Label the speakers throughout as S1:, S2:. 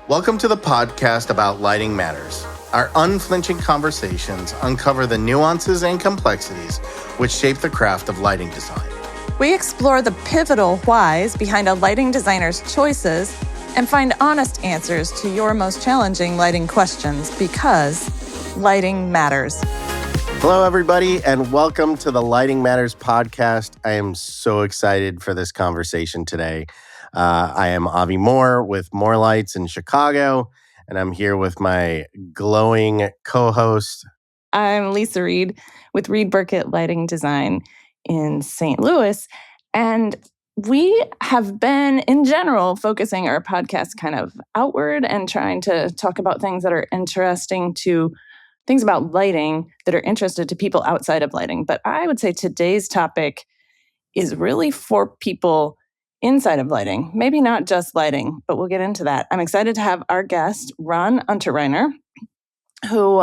S1: Welcome to the podcast about Lighting Matters. Our unflinching conversations uncover the nuances and complexities which shape the craft of lighting design.
S2: We explore the pivotal whys behind a lighting designer's choices and find honest answers to your most challenging lighting questions because lighting matters.
S1: Hello, everybody, and welcome to the Lighting Matters podcast. I am so excited for this conversation today. I am Avi Moore with Morlights in Chicago, and I'm here with my glowing co-host.
S2: I'm Lisa Reed with Burkett Lighting Design in St. Louis, and we have been, in general, focusing our podcast kind of outward and trying to talk about things that are interesting to things about lighting that are interested to people outside of lighting. But I would say today's topic is really for people inside of lighting, maybe not just lighting, but we'll get into that. I'm excited to have our guest, Ron Unterreiner, who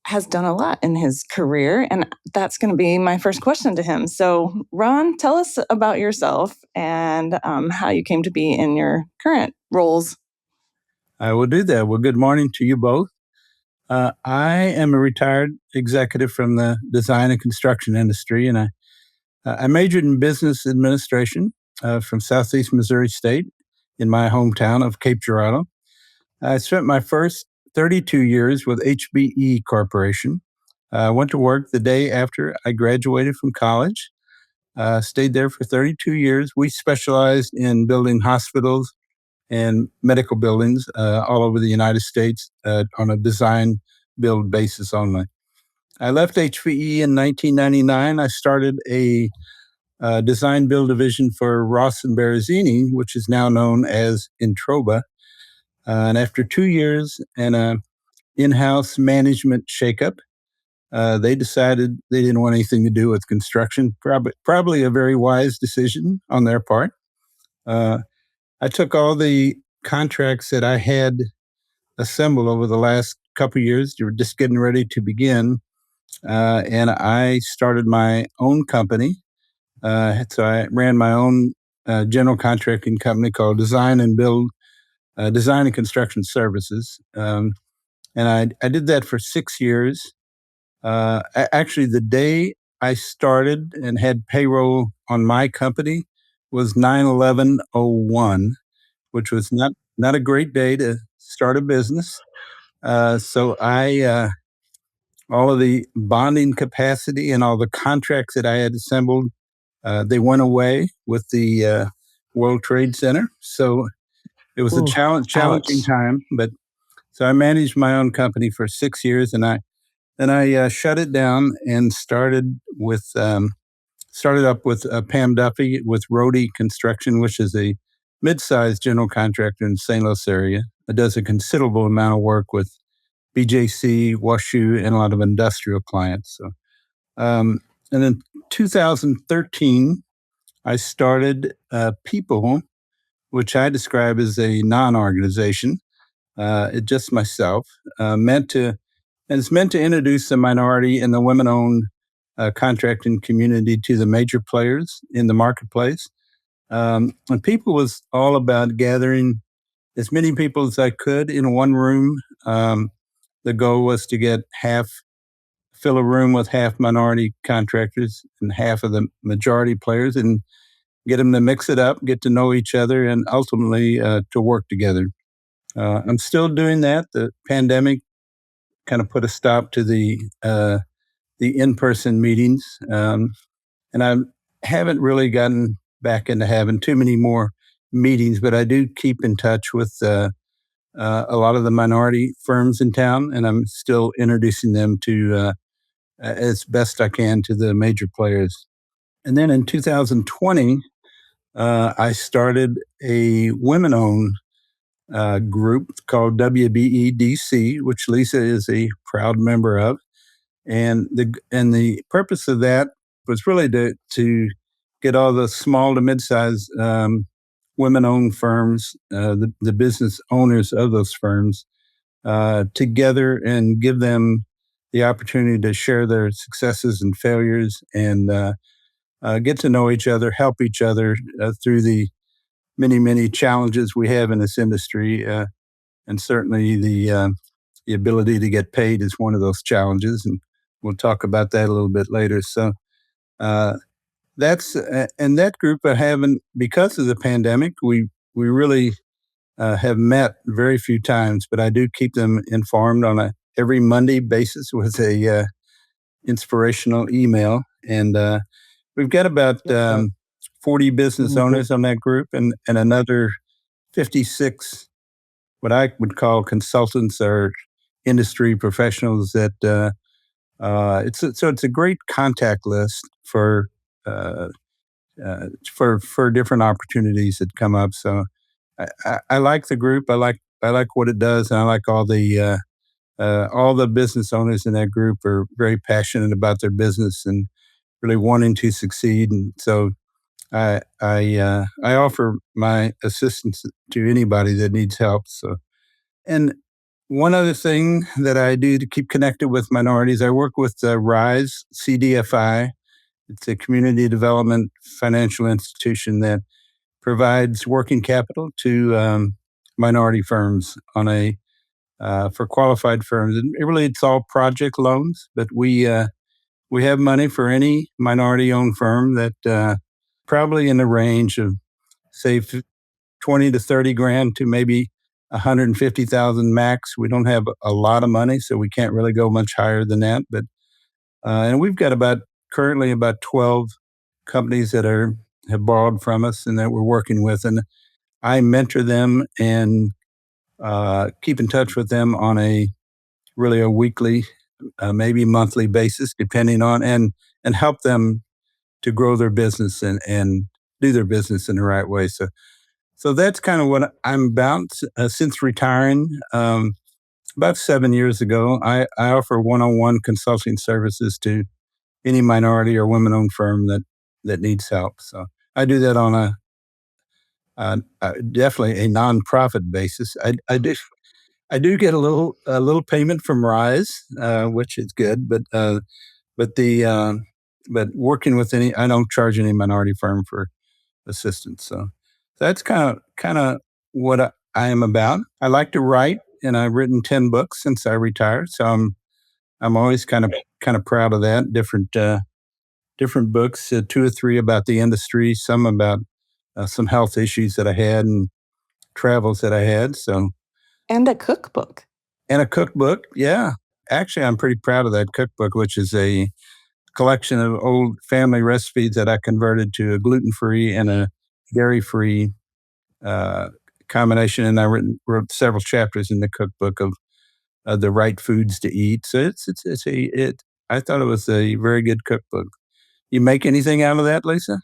S2: has done a lot in his career, and that's going to be my first question to him. So, Ron, tell us about yourself and how you came to be in your current roles.
S3: I will do that. Well, good morning to you both. I am a retired executive from the design and construction industry, and I majored in business administration from Southeast Missouri State in my hometown of Cape Girardeau. I spent my first 32 years with HBE Corporation. I went to work the day after I graduated from college. Stayed there for 32 years. We specialized in building hospitals and medical buildings all over the United States on a design build basis only. I left HBE in 1999. I started a design build division for Ross and Barazini, which is now known as Introba. And after 2 years and an in-house management shakeup, they decided they didn't want anything to do with construction. Probably a very wise decision on their part. I took all the contracts that I had assembled over the last couple of years. They were just getting ready to begin. And I started my own company. So I ran my own general contracting company called Design and Construction Services. And I did that for 6 years. Actually, the day I started and had payroll on my company was 9/11/01, which was not a great day to start a business. So all of the bonding capacity and all the contracts that I had assembled, they went away with the World Trade Center. So it was a challenging time. But so I managed my own company for 6 years, and I shut it down and started up with Pam Duffy with Rohde Construction, which is a mid-sized general contractor in the St. Louis area. It does a considerable amount of work with BJC, WashU, and a lot of industrial clients. So, and in 2013, I started People, which I describe as a non-organization. It's just myself, it's meant to introduce the minority and the women-owned contracting community to the major players in the marketplace. And People was all about gathering as many people as I could in one room. The goal was to fill a room with half minority contractors and half of the majority players and get them to mix it up, get to know each other, and ultimately to work together. I'm still doing that. The pandemic kind of put a stop to the in-person meetings. And I haven't really gotten back into having too many more meetings, but I do keep in touch with a lot of the minority firms in town, and I'm still introducing them to as best I can to the major players. And then in 2020, I started a women-owned group called WBEDC, which Lisa is a proud member of. And the purpose of that was really to get all the small to mid-sized women-owned firms, the business owners of those firms, together and give them the opportunity to share their successes and failures and get to know each other, help each other through the many challenges we have in this industry, and certainly the ability to get paid is one of those challenges, and we'll talk about that a little bit later. So that's and that group I haven't, because of the pandemic, we really have met very few times, but I do keep them informed on a every Monday basis with a inspirational email, and we've got about 40 business owners on that group, and another 56 what I would call consultants or industry professionals that it's a great contact list for different opportunities that come up. So I like the group. I like what it does, and I like all the business owners in that group are very passionate about their business and really wanting to succeed. And so I offer my assistance to anybody that needs help. So, and one other thing that I do to keep connected with minorities, I work with Rise CDFI. It's a community development financial institution that provides working capital to minority firms on a for qualified firms. And really, it's all project loans, but we have money for any minority-owned firm that probably in the range of say 20 to 30 grand to maybe 150,000 max. We don't have a lot of money, so we can't really go much higher than that. But and we've got currently about 12 companies that have borrowed from us and that we're working with, and I mentor them and keep in touch with them on a weekly, maybe monthly basis, depending on and help them to grow their business and do their business in the right way. So that's kind of what I'm about. Since retiring about 7 years ago, I offer one-on-one consulting services to any minority or women-owned firm that needs help. So I do that on definitely a nonprofit basis. I do get a little payment from Rise, which is good, but working with I don't charge any minority firm for assistance. So that's kind of what I am about. I like to write, and I've written 10 books since I retired. So I'm always kind of proud of that. Different books, 2 or 3 about the industry, some about some health issues that I had and travels that I had. So
S2: And a cookbook.
S3: And a cookbook, yeah. Actually, I'm pretty proud of that cookbook, which is a collection of old family recipes that I converted to a gluten-free and a dairy-free combination. And I wrote several chapters in the cookbook of the right foods to eat. So I thought it was a very good cookbook. You make anything out of that, Lisa?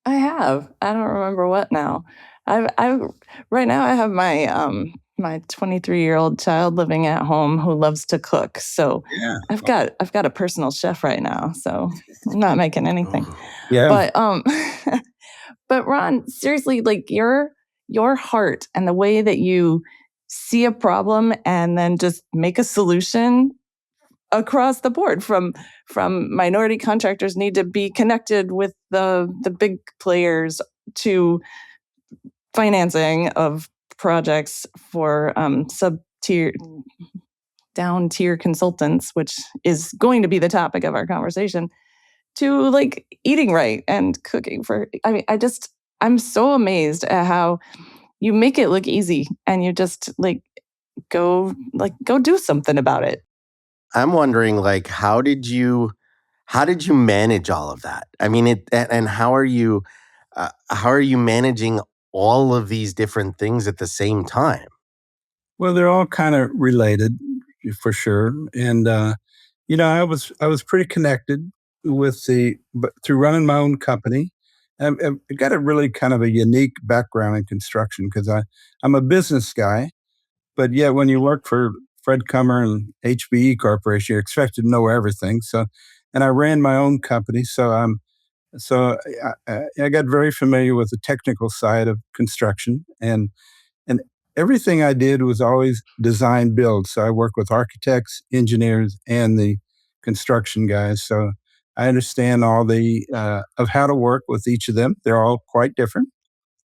S2: I have. I don't remember what now. I right now I have my 23-year-old child living at home who loves to cook. So
S3: Yeah.
S2: I've got a personal chef right now. So I'm not making anything.
S3: Yeah.
S2: But Ron, seriously, like your heart and the way that you see a problem and then just make a solution across the board from minority contractors need to be connected with the big players to financing of projects for sub-tier down tier consultants, which is going to be the topic of our conversation, to like eating right and cooking for I'm so amazed at how you make it look easy and you just go do something about it.
S1: I'm wondering, like, how did you manage all of that? I mean, and how are you managing all of these different things at the same time?
S3: Well, they're all kind of related, for sure. And I was pretty connected but through running my own company. I've got a really kind of a unique background in construction because I'm a business guy, but yet when you work for Fred Kummer and HBE Corporation, you're expected to know everything. So, and I ran my own company, so I got very familiar with the technical side of construction, and everything I did was always design build. So I work with architects, engineers, and the construction guys. So I understand all of how to work with each of them. They're all quite different.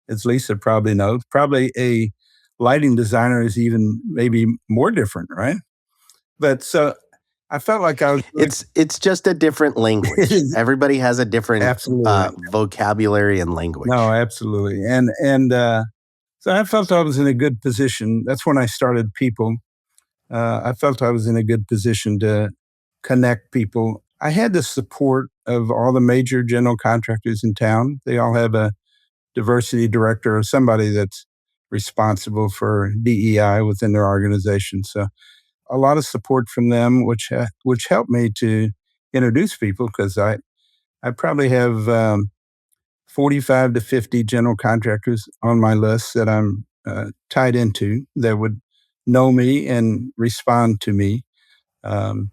S3: as Lisa probably knows, probably a lighting designer is even maybe more different, right? But so I felt like I was really,
S1: It's just a different language. Everybody has a different
S3: absolutely.
S1: vocabulary and language.
S3: No, absolutely. And so I felt I was in a good position. That's when I started People. I felt I was in a good position to connect people. I had the support of all the major general contractors in town. They all have a diversity director or somebody that's responsible for DEI within their organization. So a lot of support from them, which helped me to introduce people, because I probably have 45 to 50 general contractors on my list that I'm tied into that would know me and respond to me. Um,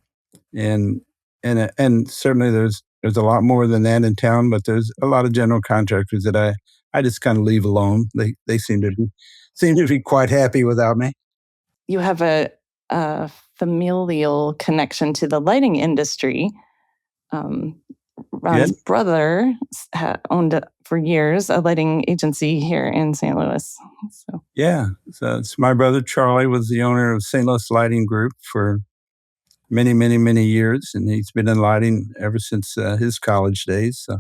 S3: and and certainly there's a lot more than that in town, but there's a lot of general contractors that I just kind of leave alone. They seem to be quite happy without me.
S2: You have a familial connection to the lighting industry. Ron's brother owned for years a lighting agency here in St. Louis. So
S3: it's my brother Charlie was the owner of St. Louis Lighting Group for many, many, many years, and he's been in lighting ever since his college days. So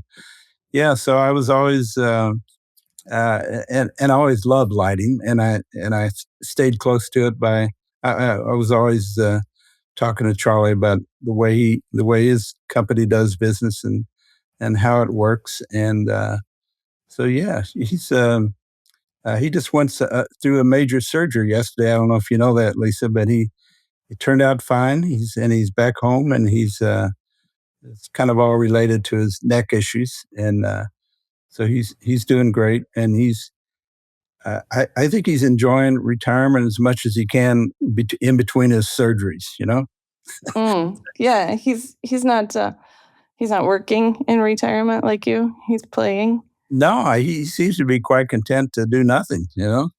S3: I was always and I always loved lighting, and I stayed close to it by I was always talking to Charlie about the way his company does business and how it works, and he just went through a major surgery yesterday. I don't know if you know that, Lisa, but it turned out fine. He's back home, and it's kind of all related to his neck issues, and so he's doing great, and I think he's enjoying retirement as much as he can in between his surgeries.
S2: Yeah, he's not working in retirement like you. He's playing.
S3: No, he seems to be quite content to do nothing.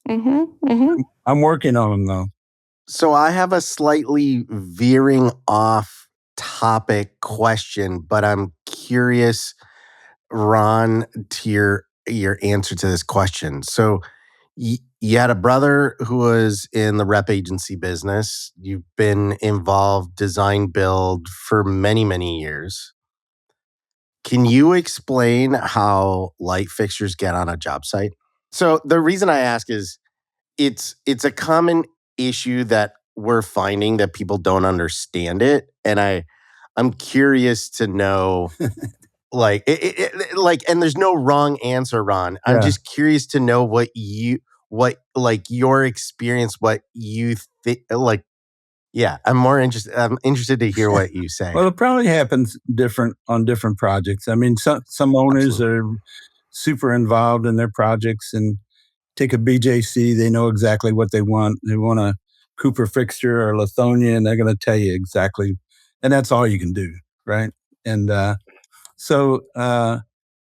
S3: I'm working on him though.
S1: So I have a slightly veering off topic question, but I'm curious, Ron, to your answer to this question. So you had a brother who was in the rep agency business. You've been involved design build for many, many years. Can you explain how light fixtures get on a job site? So the reason I ask is it's a common issue that we're finding that people don't understand it, and I'm curious to know like and there's no wrong answer, Ron. I'm just curious to know what your experience, what you think, like. Yeah, I'm interested to hear what you say.
S3: Well, it probably happens different on different projects. I mean, some owners are super involved in their projects, and take a BJC, they know exactly what they want. They want a Cooper fixture or Lithonia, and they're going to tell you exactly, and that's all you can do, right? And and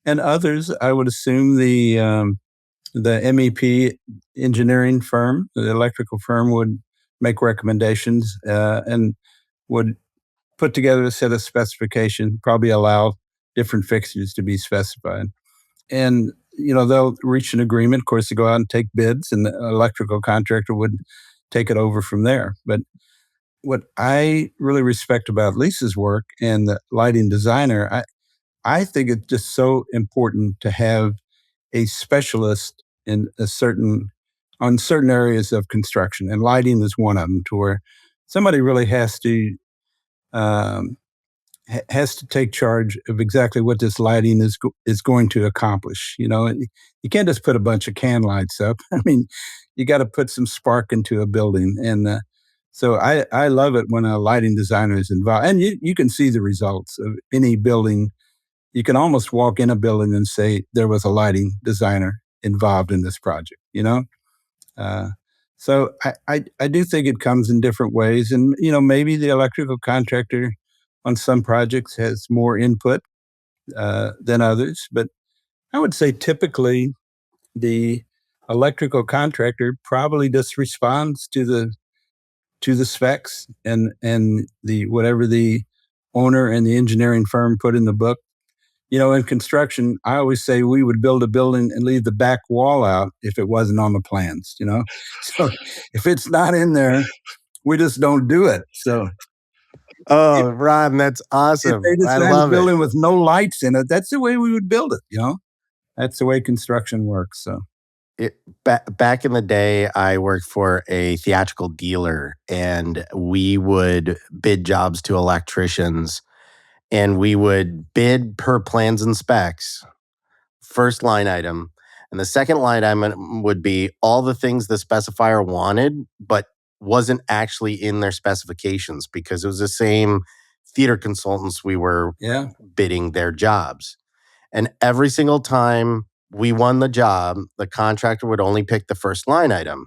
S3: others, I would assume the MEP engineering firm, the electrical firm, would make recommendations and would put together a set of specifications, probably allow different fixtures to be specified. And, they'll reach an agreement, of course, to go out and take bids, and the electrical contractor would take it over from there. But what I really respect about Lisa's work and the lighting designer, I think it's just so important to have a specialist on certain areas of construction, and lighting is one of them, to where somebody really has to take charge of exactly what this lighting is going to accomplish. You can't just put a bunch of can lights up. I mean, you got to put some spark into a building, and so I love it when a lighting designer is involved, and you can see the results of any building. You can almost walk in a building and say there was a lighting designer involved in this project. So I do think it comes in different ways, and maybe the electrical contractor on some projects has more input than others, but I would say typically the electrical contractor probably just responds to the specs and the whatever the owner and the engineering firm put in the book. In construction, I always say we would build a building and leave the back wall out if it wasn't on the plans, So if it's not in there, we just don't do it. So
S1: Oh, Ron, that's
S3: if
S1: awesome.
S3: they
S1: I
S3: design a
S1: love it.
S3: building with no lights in it, that's the way we would build it, That's the way construction works. So
S1: Back in the day, I worked for a theatrical dealer, and we would bid jobs to electricians, and we would bid per plans and specs, first line item. And the second line item would be all the things the specifier wanted, but wasn't actually in their specifications because it was the same theater consultants we were bidding their jobs. And every single time we won the job, the contractor would only pick the first line item.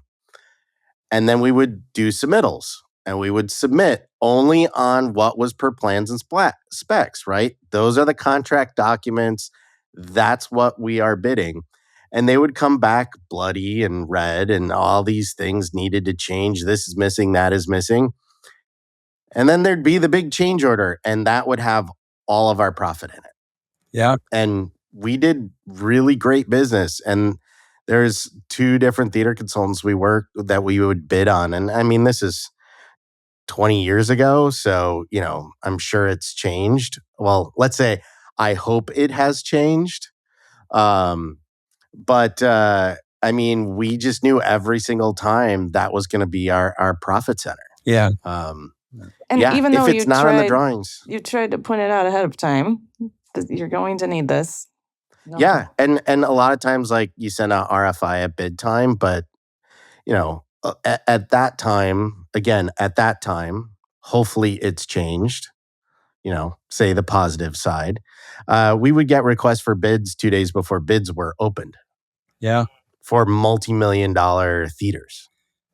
S1: And then we would do submittals, and we would submit only on what was per plans and specs, right? Those are the contract documents. That's what we are bidding. And they would come back bloody and red, and all these things needed to change. This is missing, that is missing. And then there'd be the big change order, and that would have all of our profit in it.
S3: Yeah.
S1: And we did really great business. And there's 2 different theater consultants we worked that we would bid on. And I mean, this is 20 years ago. So, I'm sure it's changed. Well, let's say I hope it has changed. But I mean, we just knew every single time that was going to be our profit center.
S3: Yeah.
S2: And even though
S1: if it's not on the drawings,
S2: you tried to point it out ahead of time that you're going to need this. No.
S1: Yeah, and a lot of times, like, you send out RFI at bid time, but at that time, hopefully it's changed. Say the positive side, we would get requests for bids 2 days before bids were opened.
S3: Yeah,
S1: for multi-million-dollar theaters.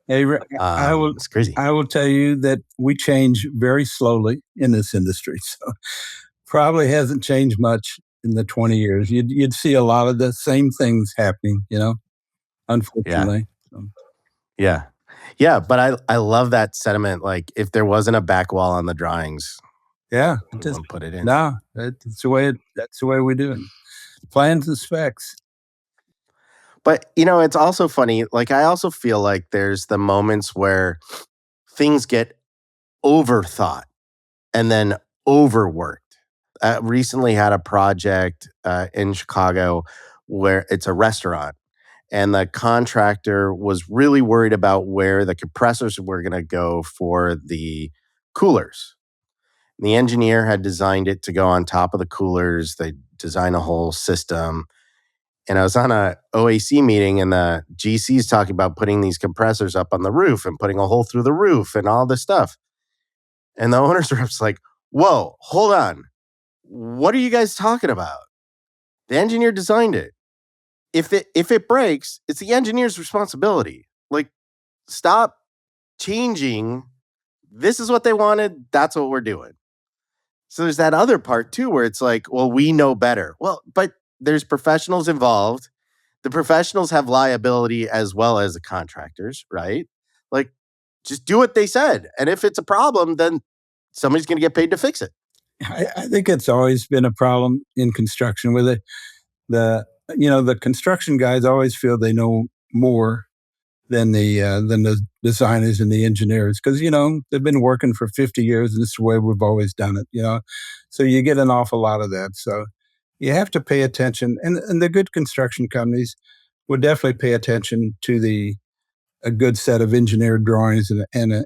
S3: Hey,
S1: It's crazy.
S3: I will tell you that we change very slowly in this industry, so probably hasn't changed much in the 20 years. You'd see a lot of the same things happening, unfortunately.
S1: Yeah. Yeah, but I love that sentiment. Like, if there wasn't a back wall on the drawings, we wouldn't put it in.
S3: No, that's the way we do it. Plans and specs.
S1: But, it's also funny. Like, I also feel like there's the moments where things get overthought and then overworked. I recently had a project in Chicago where it's a restaurant, and the contractor was really worried about where the compressors were going to go for the coolers. And the engineer had designed it to go on top of the coolers. They designed a whole system. And I was on a OAC meeting, and the GC is talking about putting these compressors up on the roof and putting a hole through the roof and all this stuff. And the owner's rep's like, whoa, hold on. What are you guys talking about? The engineer designed it. If it breaks, it's the engineer's responsibility. Like, stop changing. This is what they wanted. That's what we're doing. So there's that other part too, where it's like, well, we know better. Well, but there's professionals involved. The professionals have liability as well as the contractors, right? Like, just do what they said. And if it's a problem, then somebody's going to get paid to fix it.
S3: I think it's always been a problem in construction with it. The construction guys always feel they know more than the designers and the engineers, because they've been working for 50 years, and this is the way we've always done it. So you get an awful lot of that. So you have to pay attention, and the good construction companies would definitely pay attention to a good set of engineered drawings and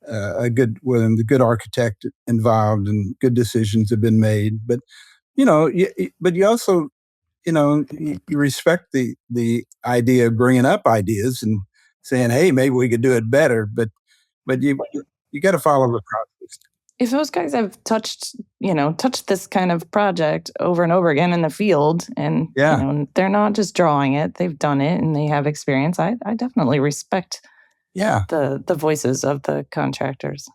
S3: a good when the good architect involved and good decisions have been made. But you also you respect the idea of bringing up ideas and saying, hey, maybe we could do it better. But you got to follow the process.
S2: If those guys have touched this kind of project over and over again in the field, and they're not just drawing it, they've done it and they have experience, I definitely respect the voices of the contractors.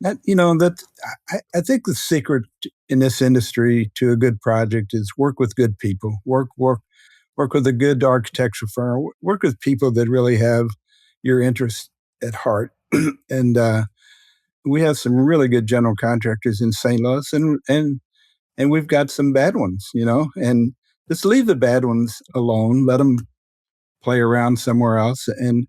S3: I think the secret in this industry to a good project is work with good people, work with a good architecture firm, work with people that really have your interest at heart. And we have some really good general contractors in St. Louis, and and we've got some bad ones, and just leave the bad ones alone. Let them play around somewhere else, and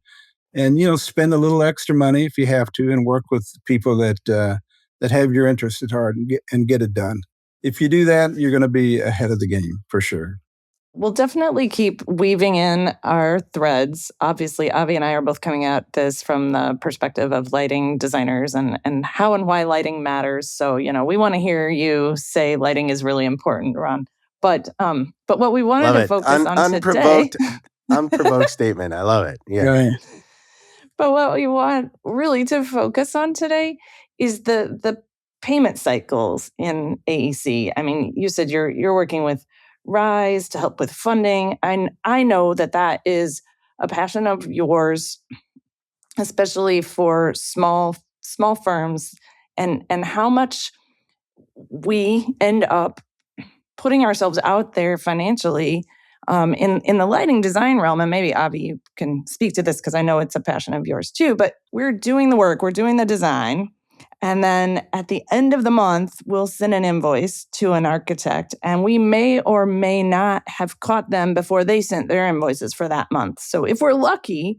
S3: spend a little extra money if you have to, and work with people that have your interest at heart and get it done. If you do that, you're going to be ahead of the game for sure.
S2: We'll definitely keep weaving in our threads. Obviously, Avi and I are both coming at this from the perspective of lighting designers and how and why lighting matters. So, we want to hear you say lighting is really important, Ron. But what we wanted to focus on today...
S1: Unprovoked statement. I love it. Yeah.
S3: Right.
S2: But what we want really to focus on today is the payment cycles in AEC. I mean, you said you're working with Rise to help with funding. I know that is a passion of yours, especially for small firms, and how much we end up putting ourselves out there financially in the lighting design realm. And maybe Avi, you can speak to this because I know it's a passion of yours too. But we're doing the work, we're doing the design. And then at the end of the month, we'll send an invoice to an architect, and we may or may not have caught them before they sent their invoices for that month. So if we're lucky,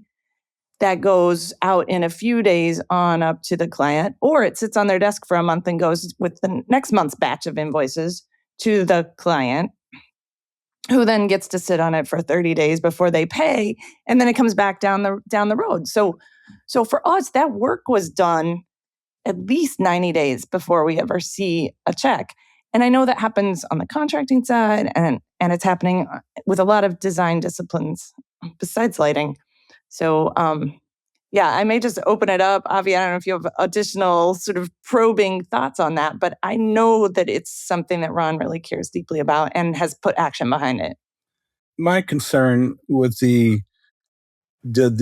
S2: that goes out in a few days on up to the client, or it sits on their desk for a month and goes with the next month's batch of invoices to the client, who then gets to sit on it for 30 days before they pay, and then it comes back down the road. So for us, that work was done at least 90 days before we ever see a check. And I know that happens on the contracting side, and it's happening with a lot of design disciplines besides lighting. So, I may just open it up. Avi, I don't know if you have additional sort of probing thoughts on that, but I know that it's something that Ron really cares deeply about and has put action behind it.
S3: My concern with the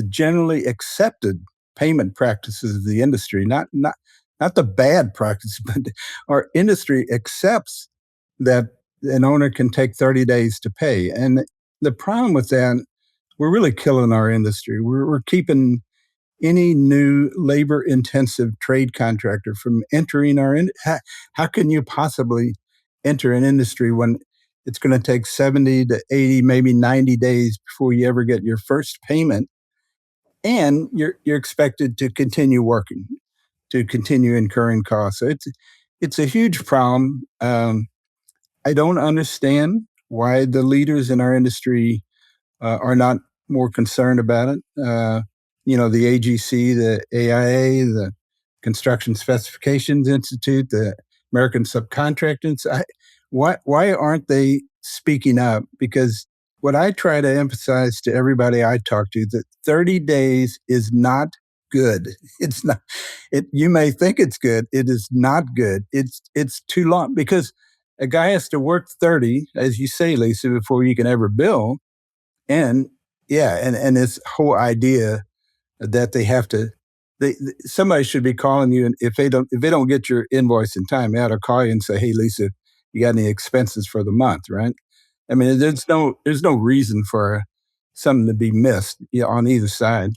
S3: generally accepted payment practices of the industry, not the bad practice, but our industry accepts that an owner can take 30 days to pay. And the problem with that, we're really killing our industry. We're keeping any new labor-intensive trade contractor from entering our industry. How can you possibly enter an industry when it's going to take 70 to 80, maybe 90 days before you ever get your first payment? And you're expected to continue working, to continue incurring costs. So it's a huge problem. I don't understand why the leaders in our industry are not more concerned about it. The AGC, the AIA, the Construction Specifications Institute, the American Subcontractors. Why aren't they speaking up? Because what I try to emphasize to everybody I talk to, that 30 days is not good. It's not. You may think it's good. It is not good. It's too long, because a guy has to work 30, as you say, Lisa, before you can ever bill. And this whole idea that they have to, somebody should be calling you, and if they don't get your invoice in time, they ought to call you and say, "Hey, Lisa, you got any expenses for the month?" Right? I mean, there's no reason for something to be missed on either side.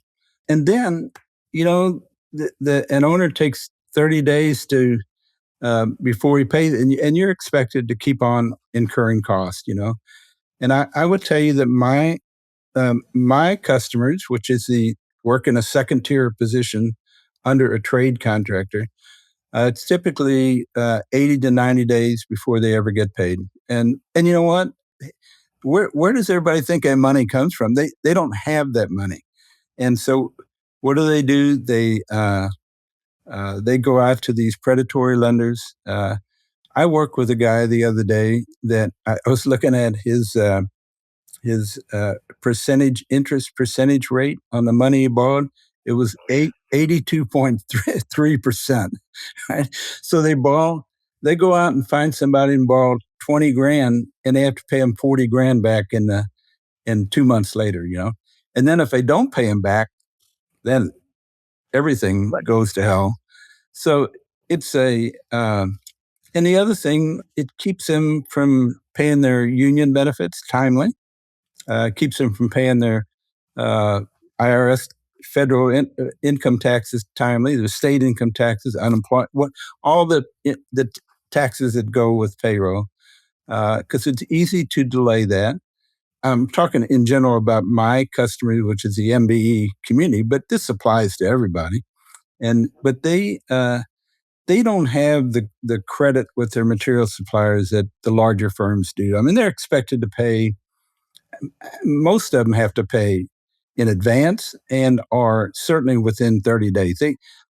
S3: And then, an owner takes 30 days to before he pays, and you're expected to keep on incurring costs. And I would tell you that my customers, which is the work in a second tier position under a trade contractor, it's typically 80 to 90 days before they ever get paid. And you know what? Where does everybody think that money comes from? They don't have that money. And so what do? They go out to these predatory lenders. I worked with a guy the other day that I was looking at his interest percentage rate on the money he borrowed. It was 82.3%. Right? So they go out and find somebody and borrow 20 grand, and they have to pay them 40 grand back in 2 months later, And then if they don't pay them back, then everything goes to hell. So it's and the other thing, it keeps them from paying their union benefits timely. Keeps them from paying their IRS federal income taxes timely, the state income taxes, unemployment, all the taxes that go with payroll. because it's easy to delay that. I'm talking in general about my customers, which is the MBE community, but this applies to everybody. But they don't have the credit with their material suppliers that the larger firms do. I mean, they're expected to pay. Most of them have to pay in advance and are certainly within 30 days.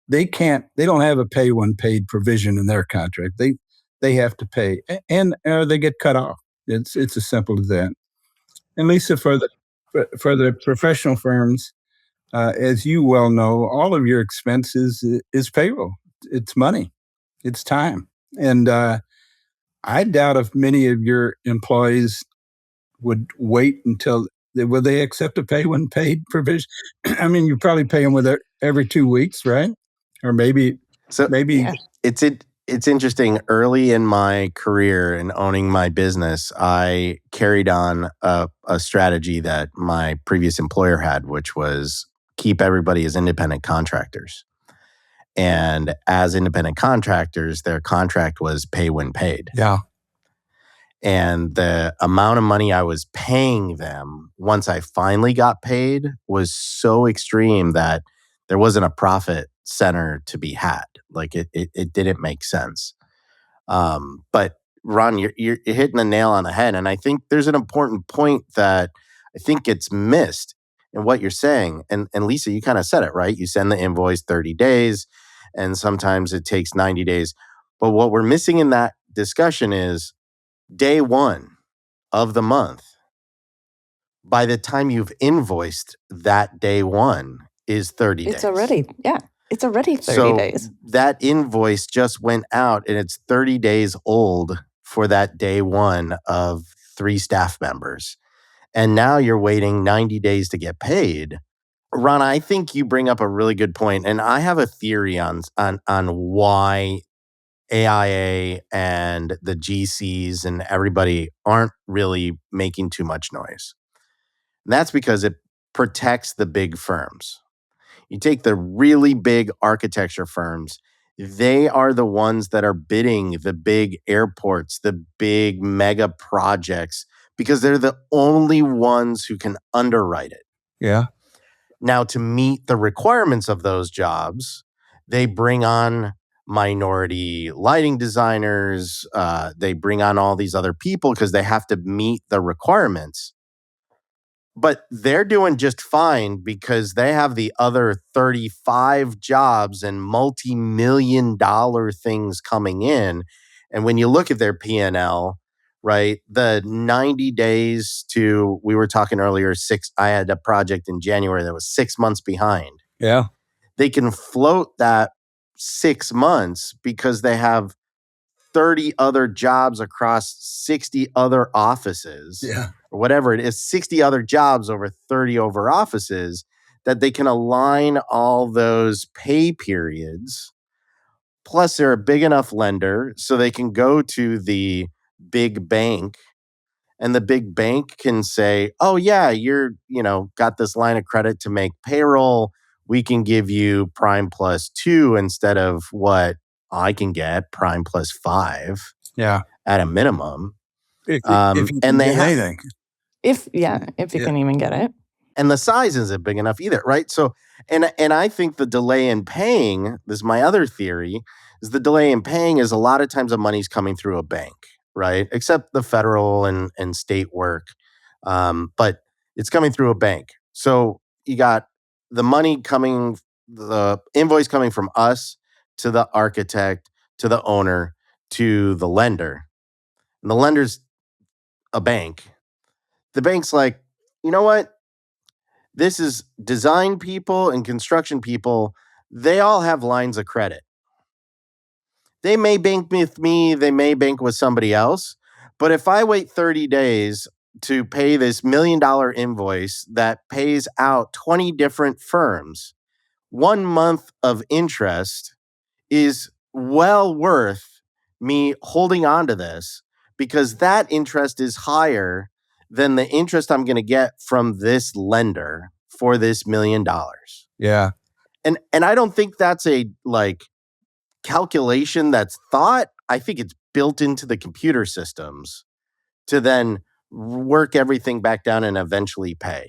S3: They don't have a pay when paid provision in their contract. They have to pay, and they get cut off. It's as simple as that. And Lisa, for the professional firms, as you well know, all of your expenses is payroll. It's money. It's time. And I doubt if many of your employees would wait until will they accept a pay when paid provision? I mean, you probably pay them with it every 2 weeks, right? Or maybe.
S2: Yeah.
S1: It's interesting. Early in my career and owning my business, I carried on a strategy that my previous employer had, which was keep everybody as independent contractors. And as independent contractors, their contract was pay when paid.
S3: Yeah.
S1: And the amount of money I was paying them once I finally got paid was so extreme that there wasn't a profit center to be had. Like it didn't make sense. But Ron, you're hitting the nail on the head. And I think there's an important point that I think gets missed in what you're saying. And Lisa, you kind of said it, right? You send the invoice 30 days and sometimes it takes 90 days. But what we're missing in that discussion is day one of the month, by the time you've invoiced that day one is 30 days.
S2: It's already 30 days.
S1: That invoice just went out and it's 30 days old for that day one of 3 staff members. And now you're waiting 90 days to get paid. Ron, I think you bring up a really good point. And I have a theory on why AIA and the GCs and everybody aren't really making too much noise. And that's because it protects the big firms. You take the really big architecture firms, they are the ones that are bidding the big airports, the big mega projects, because they're the only ones who can underwrite it.
S3: Yeah.
S1: Now, to meet the requirements of those jobs, they bring on minority lighting designers. They bring on all these other people because they have to meet the requirements. But they're doing just fine because they have the other 35 jobs and multi-million-dollar things coming in. And when you look at their P&L, right, the 90 days to, we were talking earlier, I had a project in January that was 6 months behind.
S3: Yeah.
S1: They can float that 6 months because they have 30 other jobs across 60 other offices.
S3: Yeah.
S1: Or whatever it is, 60 other jobs over 30 over offices, that they can align all those pay periods. Plus, they're a big enough lender so they can go to the big bank and the big bank can say, oh yeah, you're, got this line of credit to make payroll. We can give you prime plus 2 instead of what I can get, prime plus 5.
S3: Yeah.
S1: At a minimum.
S3: If you can get anything.
S2: If you can even get it.
S1: And the size isn't big enough either, right? So, and I think the delay in paying, this is my other theory, is the delay in paying is a lot of times the money's coming through a bank, right? Except the federal and state work. But it's coming through a bank. So you got the money coming, the invoice coming from us to the architect, to the owner, to the lender. And the lender's a bank. The bank's like, you know what? This is design people and construction people. They all have lines of credit. They may bank with me. They may bank with somebody else. But if I wait 30 days to pay this $1 million invoice that pays out 20 different firms, 1 month of interest is well worth me holding on to this, because that interest is higher than the interest I'm going to get from this lender for this $1 million.
S3: Yeah.
S1: And I don't think that's a calculation that's thought. I think it's built into the computer systems to then work everything back down and eventually pay.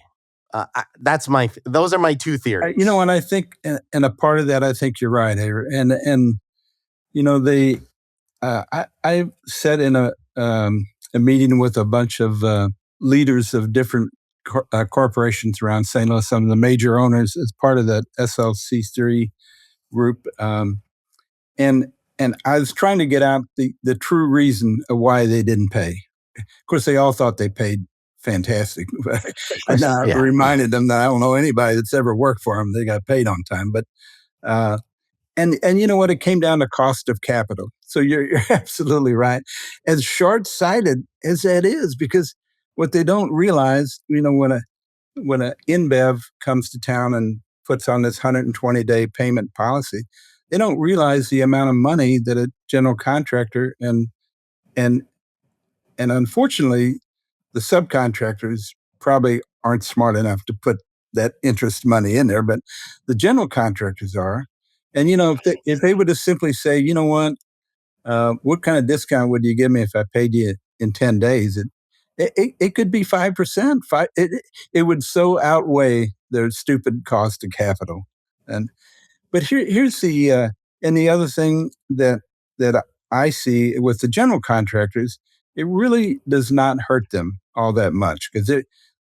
S1: Those are my two theories.
S3: And I think, and a part of that, I think you're right, and I sat in a meeting with a bunch of leaders of different corporations around St. Louis, some of the major owners as part of that SLC3 group, and I was trying to get out the true reason of why they didn't pay. Of course, they all thought they paid fantastic. And I reminded them that I don't know anybody that's ever worked for them. They got paid on time. But and you know what? It came down to cost of capital. So you're absolutely right. As short-sighted as that is, because what they don't realize, when a InBev comes to town and puts on this 120-day payment policy, they don't realize the amount of money that a general contractor and unfortunately, the subcontractors probably aren't smart enough to put that interest money in there, but the general contractors are. And if they would just simply say, you know what kind of discount would you give me if I paid you in 10 days? It could be 5%. It would so outweigh their stupid cost of capital. But here's the other thing that I see with the general contractors, it really does not hurt them all that much because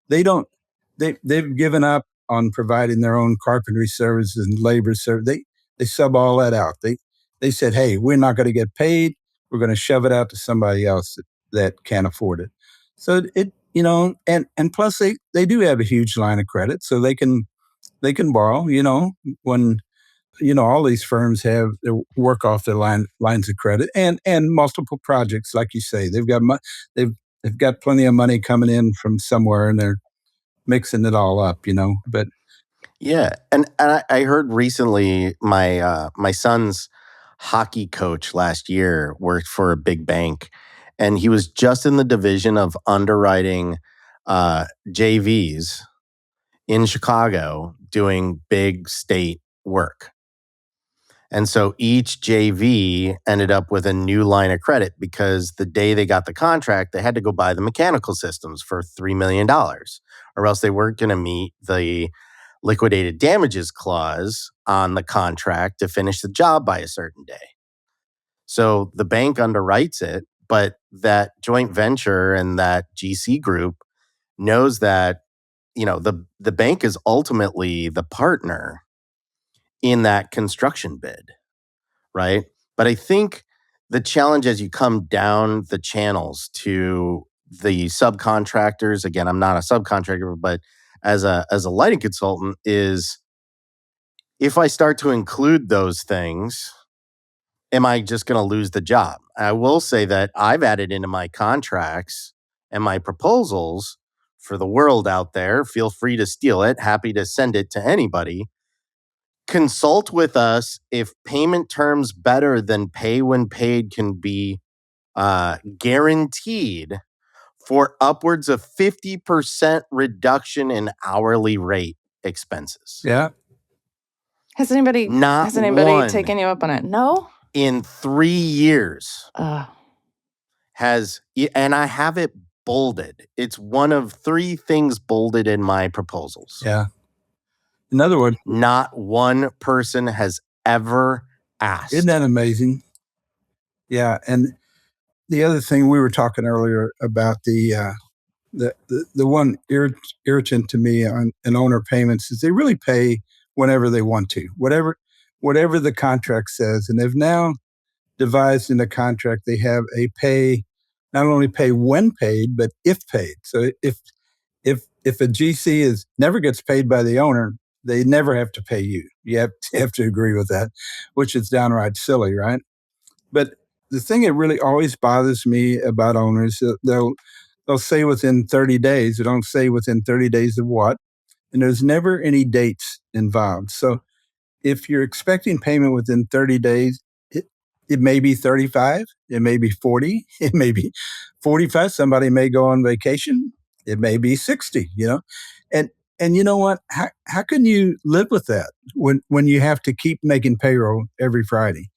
S3: they've given up on providing their own carpentry services and labor service. They sub all that out. They said, hey, we're not going to get paid. We're going to shove it out to somebody else that can't afford it. So and plus they do have a huge line of credit, so they can borrow. When all these firms have their work off their lines of credit and multiple projects, like you say, they've got plenty of money coming in from somewhere, and they're mixing it all up. But
S1: yeah, and I heard recently my son's hockey coach last year worked for a big bank, and he was just in the division of underwriting JVs in Chicago doing big state work. And so each JV ended up with a new line of credit because the day they got the contract, they had to go buy the mechanical systems for $3 million, or else they weren't going to meet the liquidated damages clause on the contract to finish the job by a certain day. So the bank underwrites it, but that joint venture and that GC group knows that, the bank is ultimately the partner in that construction bid, right? But I think the challenge as you come down the channels to the subcontractors, again, I'm not a subcontractor, but as a lighting consultant, is if I start to include those things, am I just going to lose the job? I will say that I've added into my contracts and my proposals for the world out there. Feel free to steal it. Happy to send it to anybody. Consult with us if payment terms better than pay when paid can be guaranteed for upwards of 50% reduction in hourly rate expenses.
S3: Yeah.
S2: Has anybody
S1: one
S2: taken you up on it? No?
S1: In 3 years and I have it bolded. It's one of 3 things bolded in my proposals.
S3: Yeah. In other words,
S1: not one person has ever asked.
S3: Isn't that amazing? Yeah. And the other thing we were talking earlier about the one irritant to me on owner payments is they really pay whenever they want to, whatever the contract says. And they've now devised in the contract, they have not only pay when paid, but if paid. So if a GC never gets paid by the owner, they never have to pay you. You have to agree with that, which is downright silly, right? But the thing that really always bothers me about owners, they'll say within 30 days. They don't say within 30 days of what, and there's never any dates involved. So if you're expecting payment within 30 days, it may be 35, it may be 40, it may be 45. Somebody may go on vacation. It may be 60, And you know what? How can you live with that when you have to keep making payroll every Friday?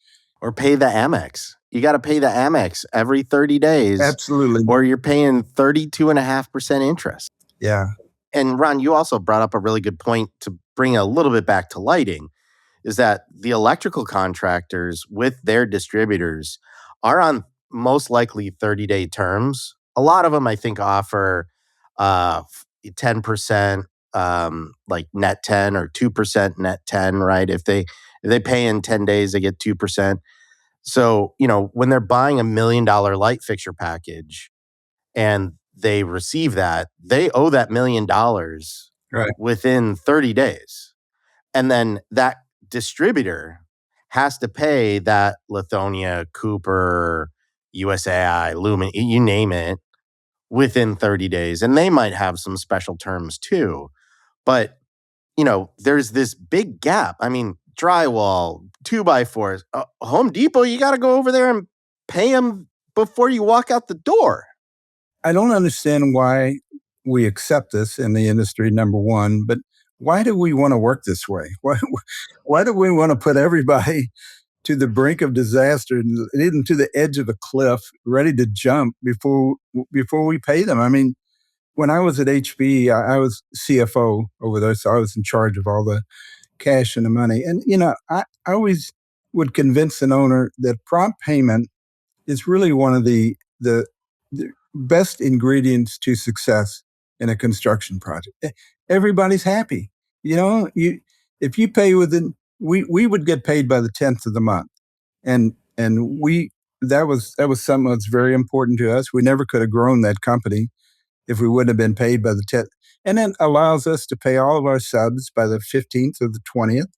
S1: Or pay the Amex. You got to pay the Amex every 30 days.
S3: Absolutely.
S1: Or you're paying 32.5% interest.
S3: Yeah.
S1: And Ron, you also brought up a really good point to bring a little bit back to lighting, is that the electrical contractors with their distributors are on most likely 30-day terms. A lot of them, I think, offer 10% like net 10 or 2% net 10, right? If they pay in 10 days, they get 2%. So, when they're buying $1 million light fixture package and they receive that, they owe that $1 million
S3: Right.
S1: within 30 days. And then that distributor has to pay that Lithonia, Cooper, USAI, Lumen, you name it, within 30 days. And they might have some special terms too. But, there's this big gap. I mean, drywall, 2x4s, Home Depot, you got to go over there and pay them before you walk out the door.
S3: I don't understand why we accept this in the industry, number one, but why do we want to work this way? Why do we want to put everybody to the brink of disaster, even to the edge of a cliff, ready to jump before we pay them? I mean, when I was at HBE, I was CFO over there, so I was in charge of all the cash and the money. And, I always would convince an owner that prompt payment is really one of the best ingredients to success in a construction project. Everybody's happy. If you pay within, we would get paid by the 10th of the month. And that was something that's very important to us. We never could have grown that company if we wouldn't have been paid by the 10th. And then allows us to pay all of our subs by the 15th or the 20th.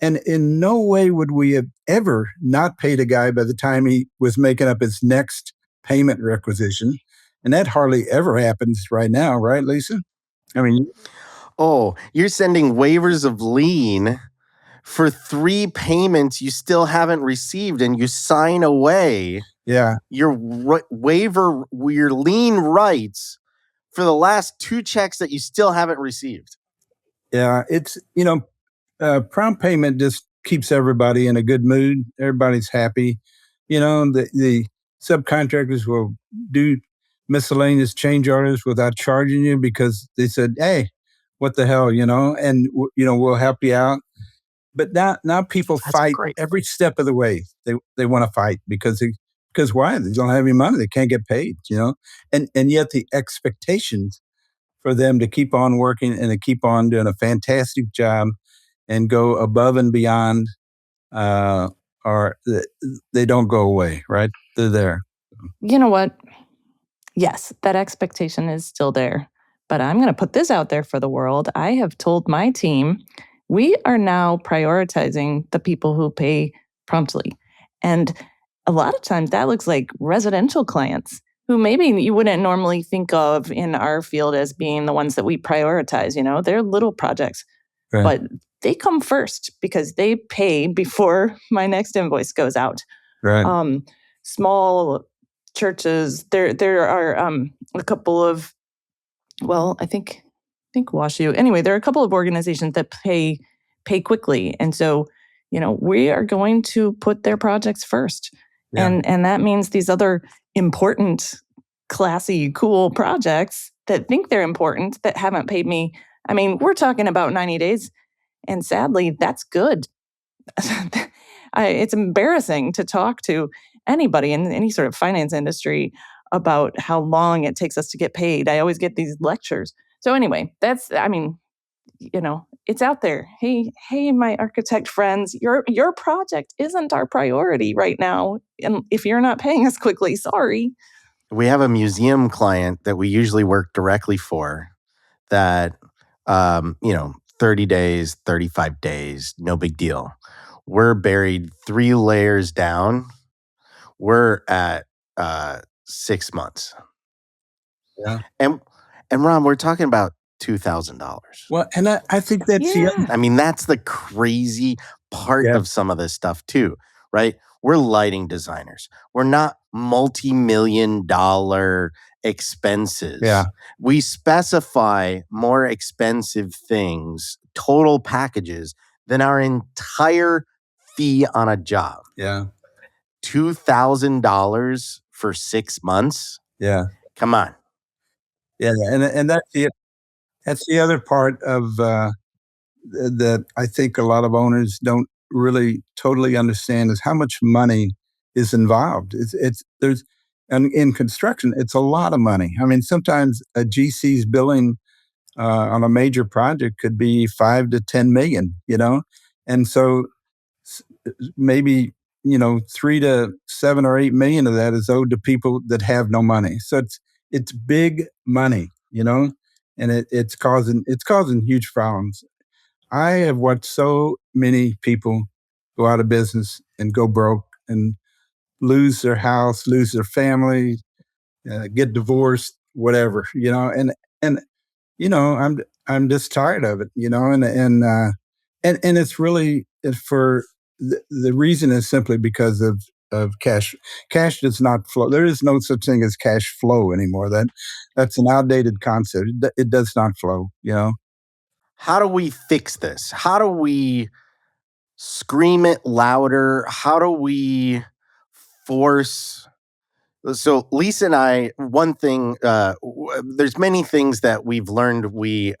S3: And in no way would we have ever not paid a guy by the time he was making up his next payment requisition. And that hardly ever happens right now, right, Lisa? I mean,
S1: you're sending waivers of lien for 3 payments you still haven't received, and you sign away your your lien rights for the last 2 checks that you still haven't received.
S3: Yeah, it's, prompt payment just keeps everybody in a good mood. Everybody's happy. The subcontractors will do miscellaneous change orders without charging you because they said, hey, what the hell, and, we'll help you out. But now people fight every step of the way. They want to fight because why? They don't have any money. They can't get paid, and yet the expectations for them to keep on working and to keep on doing a fantastic job and go above and beyond, they don't go away, right? They're there.
S2: You know what? Yes, that expectation is still there. But I'm going to put this out there for the world. I have told my team, we are now prioritizing the people who pay promptly. And a lot of times that looks like residential clients who maybe you wouldn't normally think of in our field as being the ones that we prioritize. They're little projects,
S3: right.
S2: But they come first because they pay before my next invoice goes out.
S3: Right.
S2: Small churches, there are a couple of, I think WashU. Anyway, there are a couple of organizations that pay quickly, and so we are going to put their projects first, and that means these other important, classy, cool projects that think they're important that haven't paid me. I mean, we're talking about 90 days, and sadly, that's good. It's embarrassing to talk to anybody in any sort of finance industry about how long it takes us to get paid. I always get these lectures. So anyway, it's out there. Hey, my architect friends, your project isn't our priority right now. And if you're not paying us quickly, sorry.
S1: We have a museum client that we usually work directly for that, 30 days, 35 days, no big deal. We're buried 3 layers down. We're at 6 months.
S3: Yeah.
S1: And Ron, we're talking about $2,000.
S3: Well, and I think that's
S1: I mean, that's the crazy part of some of this stuff too, right? We're lighting designers. We're not multi-million-dollar expenses.
S3: Yeah.
S1: We specify more expensive things, total packages, than our entire fee on a job.
S3: Yeah.
S1: $2,000 for 6 months?
S3: Yeah.
S1: Come on.
S3: Yeah. And that's the other part of that I think a lot of owners don't really totally understand is how much money is involved. And in construction, it's a lot of money. I mean, sometimes a GC's billing on a major project could be 5 to 10 million, and so maybe 3 to 7 or 8 million of that is owed to people that have no money. So it's big money, and it's causing huge problems. I have watched so many people go out of business and go broke and lose their house, lose their family, get divorced, whatever, and I'm just tired of it, and it's really for the reason is simply because of cash. Cash does not flow. There is no such thing as cash flow anymore. That's an outdated concept. It does not flow.
S1: How do we fix this? How do we scream it louder? How do we force? So Lisa and I, one thing, there's many things that we've learned we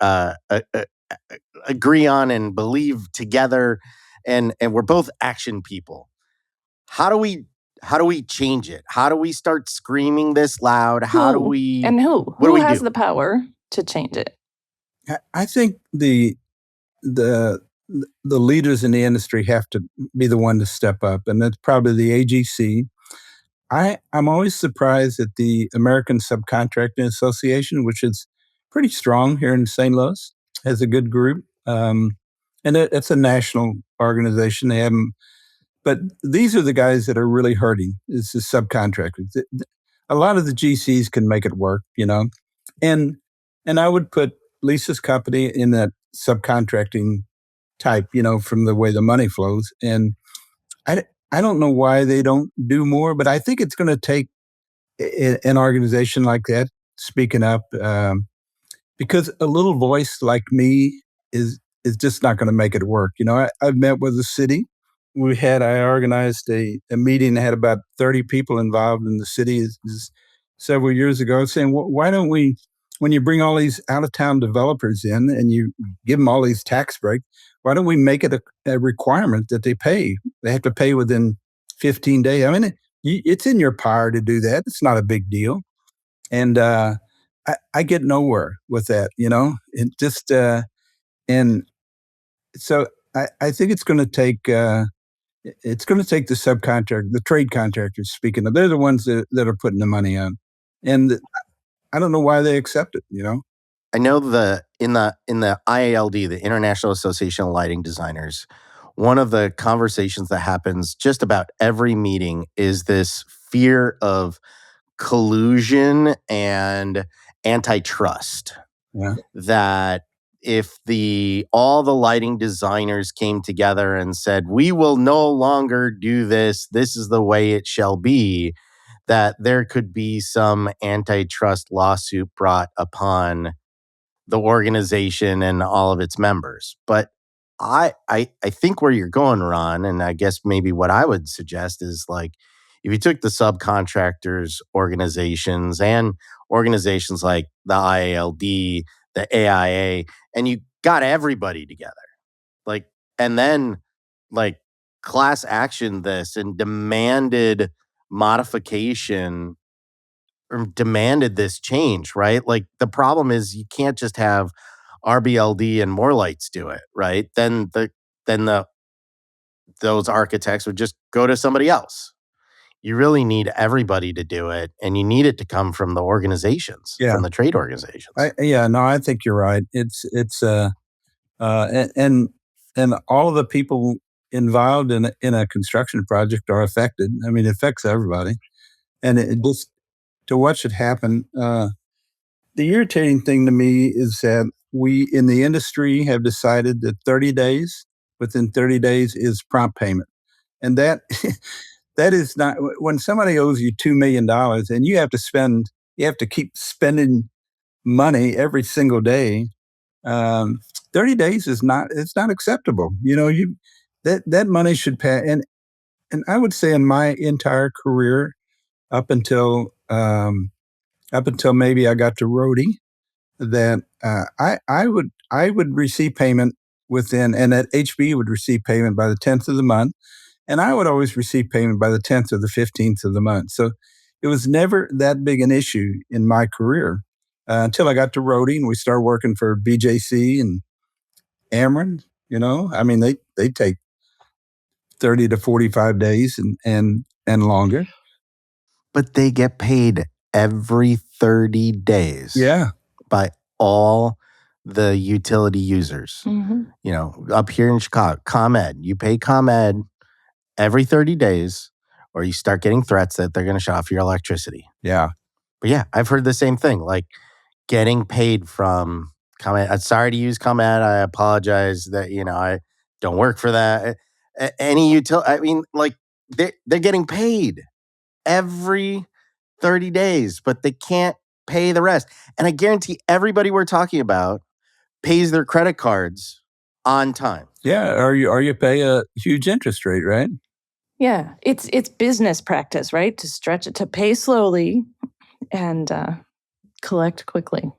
S1: agree on and believe together, and we're both action people. How do we change it? How do we start screaming this loud? How do we?
S2: And who?
S1: What do
S2: Who
S1: we
S2: has
S1: do?
S2: the power to change it?
S3: I think the leaders in the industry have to be the one to step up, and that's probably the AGC. I'm always surprised at the American Subcontracting Association, which is pretty strong here in St. Louis, has a good group, and it's a national organization. They have them, but these are the guys that are really hurting. It's the subcontractors. A lot of the GCs can make it work, and I would put Lisa's company in that subcontracting type, from the way the money flows. And I don't know why they don't do more, but I think it's going to take an organization like that speaking up, because a little voice like me is just not going to make it work. I've met with the city. I organized a meeting that had about 30 people involved in the city several years ago, saying, why don't we, when you bring all these out-of-town developers in and you give them all these tax breaks, why don't we make it a requirement that they pay? They have to pay within 15 days. I mean, it's in your power to do that. It's not a big deal. And I get nowhere with that, It just and so I think it's going to take the subcontractor, the trade contractors. Speaking of, they're the ones that are putting the money on, and I don't know why they accept it.
S1: I know in the IALD, the International Association of Lighting Designers, one of the conversations that happens just about every meeting is this fear of collusion and antitrust.
S3: Yeah.
S1: That if all the lighting designers came together and said, we will no longer do this, this is the way it shall be, that there could be some antitrust lawsuit brought upon the organization and all of its members. But I think where you're going, Ron, and I guess maybe what I would suggest is, like, if you took the subcontractors organizations and organizations like the IALD, the AIA, and you got everybody together, like, and then like class action this and demanded modification or demanded this change, right? Like, the problem is you can't just have RBLD and Morlights do it, right? Then those architects would just go to somebody else. You really need everybody to do it, and you need it to come from the organizations,
S3: Yeah.
S1: from the trade organizations.
S3: I think you're right. It's and all of the people involved in a construction project are affected. I mean, it affects everybody, and it just to watch it happen. The irritating thing to me is that we in the industry have decided that within 30 days is prompt payment, and that that is not when somebody owes you $2 million and you have to keep spending money every single day. 30 days it's not acceptable. That money should pay. and I would say in my entire career, up until maybe I got to roadie, that I would receive payment within, and that HBE would receive payment by the 10th of the month, and I would always receive payment by the 10th or the 15th of the month. So it was never that big an issue in my career until I got to roadie and we started working for BJC and Ameren. I mean, they take 30 to 45 days and longer.
S1: But they get paid every 30 days.
S3: Yeah.
S1: By all the utility users.
S2: Mm-hmm.
S1: Up here in Chicago, ComEd, you pay ComEd every 30 days or you start getting threats that they're going to shut off your electricity.
S3: Yeah.
S1: But yeah, I've heard the same thing, like getting paid from ComEd. I'm sorry to use ComEd. I apologize that, I don't work for that. Any utility, I mean, like they're getting paid every 30 days, but they can't pay the rest. And I guarantee everybody we're talking about pays their credit cards on time.
S3: Yeah, or you pay a huge interest rate, right?
S2: Yeah, it's business practice, right? To stretch it, to pay slowly and collect quickly.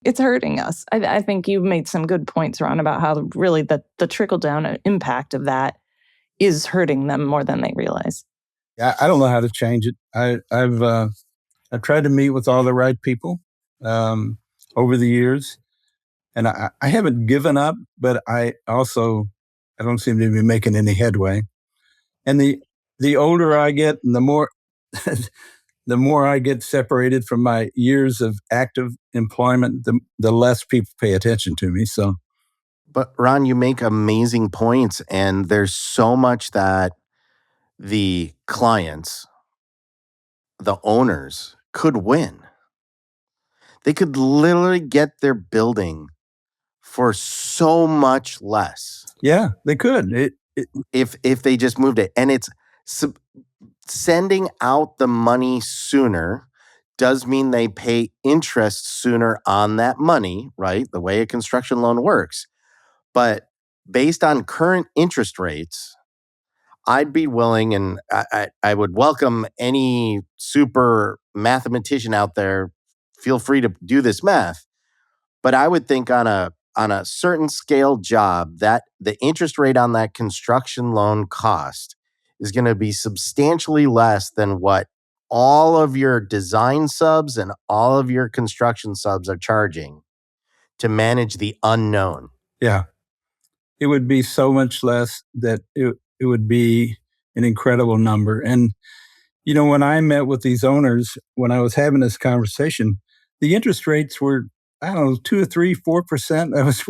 S2: It's hurting us. I think you made some good points, Ron, about how really the trickle-down impact of that is hurting them more than they realize.
S3: Yeah, I don't know how to change it. I've tried to meet with all the right people over the years, and I haven't given up, but I don't seem to be making any headway. And the older I get, and the more the more I get separated from my years of active employment, the less people pay attention to me. So,
S1: but Ron, you make amazing points, and there's so much that the clients, the owners, could win. They could literally get their building for so much less.
S3: Yeah, they could.
S1: If they just moved it, and it's sending out the money sooner does mean they pay interest sooner on that money, right? The way a construction loan works. But based on current interest rates, I'd be willing, and I would welcome any super mathematician out there. Feel free to do this math. But I would think on a certain scale job that the interest rate on that construction loan cost is going to be substantially less than what all of your design subs and all of your construction subs are charging to manage the unknown.
S3: Yeah. It would be so much less that it would be an incredible number. And, when I met with these owners, when I was having this conversation, the interest rates were, I don't know, 2 or 3, 4%. That was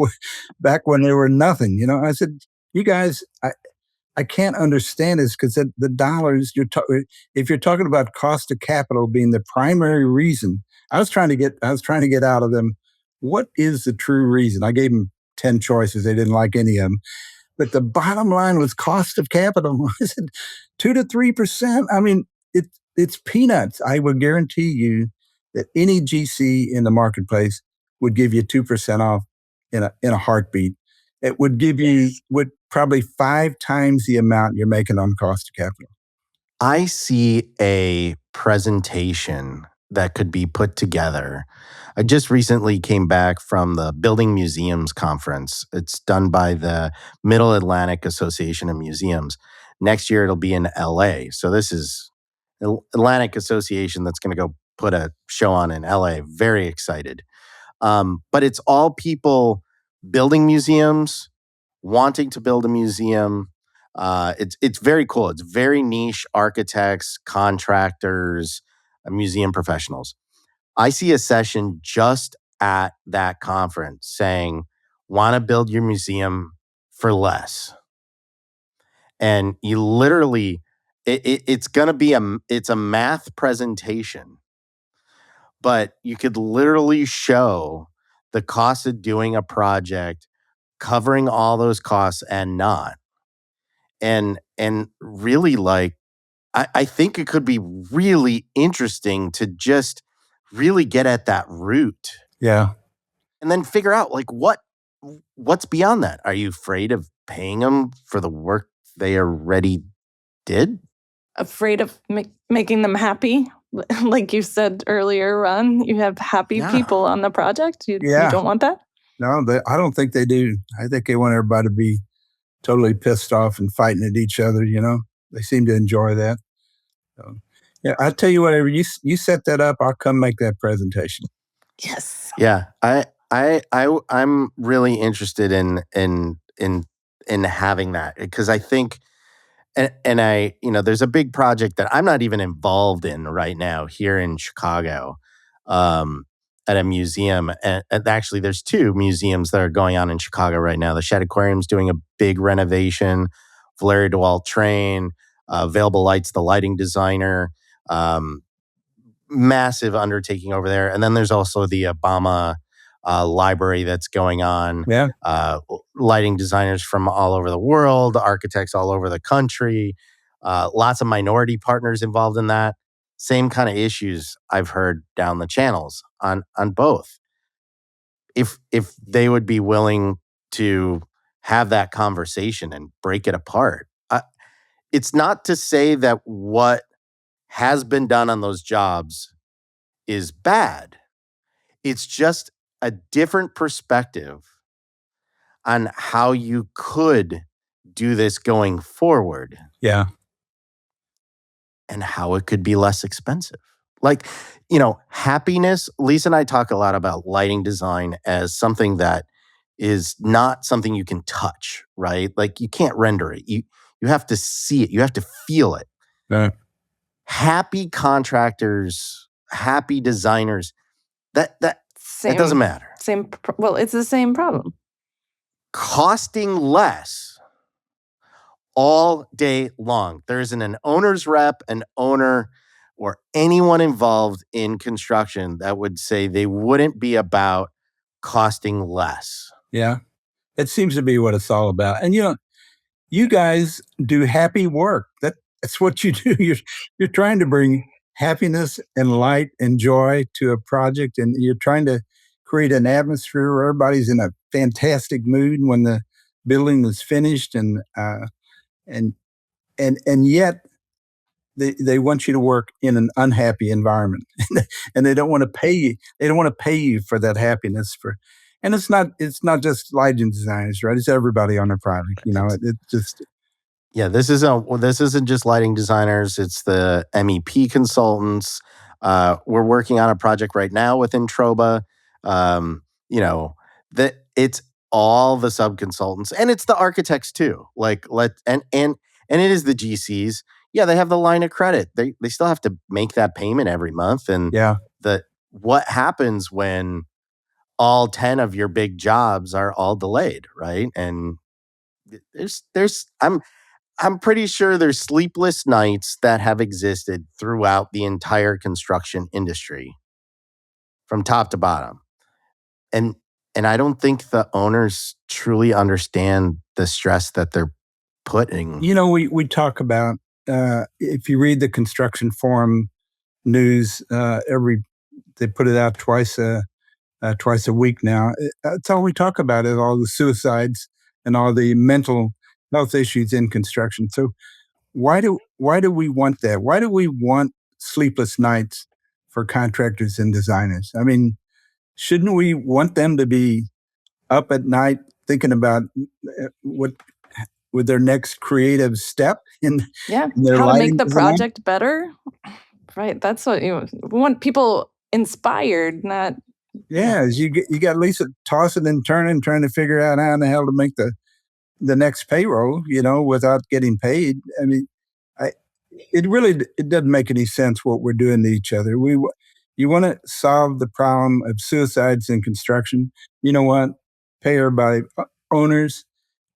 S3: back when they were nothing. I said, you guys, I can't understand this because the dollars if you're talking about cost of capital being the primary reason, I was trying to get out of them. What is the true reason? I gave them 10 choices. They didn't like any of them. But the bottom line was cost of capital. I said 2 to 3%. I mean, it's peanuts. I would guarantee you that any GC in the marketplace would give you 2% off in a heartbeat. It would give you probably 5 times the amount you're making on cost of capital.
S1: I see a presentation that could be put together. I just recently came back from the Building Museums Conference. It's done by the Middle Atlantic Association of Museums. Next year, it'll be in LA. So this is Atlantic Association that's going to go put a show on in LA. Very excited. But it's all people building museums, wanting to build a museum. It's very cool. It's very niche: architects, contractors, museum professionals. I see a session just at that conference saying, want to build your museum for less. And you literally, it's going to be it's a math presentation, but you could literally show the cost of doing a project, covering all those costs and not. And really, like, I think it could be really interesting to just really get at that root.
S3: Yeah.
S1: And then figure out, like, what's beyond that? Are you afraid of paying them for the work they already did?
S2: Afraid of making them happy. Like you said earlier, Ron, you have happy people on the project. You don't want that?
S3: No, I don't think they do. I think they want everybody to be totally pissed off and fighting at each other. They seem to enjoy that. So, yeah, I tell you whatever you set that up, I'll come make that presentation.
S2: Yes.
S1: Yeah, I'm really interested in having that, because I think, and I, there's a big project that I'm not even involved in right now here in Chicago, at a museum. And actually, there's two museums that are going on in Chicago right now. The Shed Aquarium's doing a big renovation. Valerie DeWalt Train, Available Lights, the lighting designer, massive undertaking over there. And then there's also the Obama library that's going on.
S3: Yeah.
S1: Lighting designers from all over the world, architects all over the country, lots of minority partners involved in that. Same kind of issues I've heard down the channels on both. If they would be willing to have that conversation and break it apart. It's not to say that what has been done on those jobs is bad. It's just a different perspective on how you could do this going forward.
S3: Yeah.
S1: And how it could be less expensive. Like, happiness. Lisa and I talk a lot about lighting design as something that is not something you can touch, right? Like, you can't render it. You have to see it. You have to feel it.
S3: Yeah.
S1: Happy contractors, happy designers, that doesn't matter.
S2: Well, it's the same problem.
S1: Costing less all day long. There isn't an owner's rep, an owner, or anyone involved in construction that would say they wouldn't be about costing less.
S3: Yeah. It seems to be what it's all about. And you guys do happy work. That's what you do. You're trying to bring happiness and light and joy to a project, and you're trying to create an atmosphere where everybody's in a fantastic mood when the building is finished, and yet they want you to work in an unhappy environment, and they don't want to pay you. They don't want to pay you for that happiness. And it's not just lighting designers, right? It's everybody on the project. It just.
S1: Yeah, this isn't just lighting designers. It's the MEP consultants. We're working on a project right now within Troba. That it's all the subconsultants, and it's the architects too. And it is the GCs. Yeah, they have the line of credit. They still have to make that payment every month. And what happens when all 10 of your big jobs are all delayed, right? And I'm pretty sure there's sleepless nights that have existed throughout the entire construction industry from top to bottom. And I don't think the owners truly understand the stress that they're putting.
S3: We talk about, if you read the construction forum news, they put it out twice a week now. That's all we talk about, is all the suicides and all the mental health issues in construction. So why do we want that? Why do we want sleepless nights for contractors and designers? I mean, shouldn't we want them to be up at night thinking about what with their next creative step in their
S2: how to make the
S3: design?
S2: project better? Right. That's what we want, people inspired, not.
S3: Yeah, you got Lisa tossing and turning, trying to figure out how in the hell to make the next payroll, without getting paid. I mean, it doesn't make any sense what we're doing to each other. You want to solve the problem of suicides in construction. You know what? Pay everybody, owners,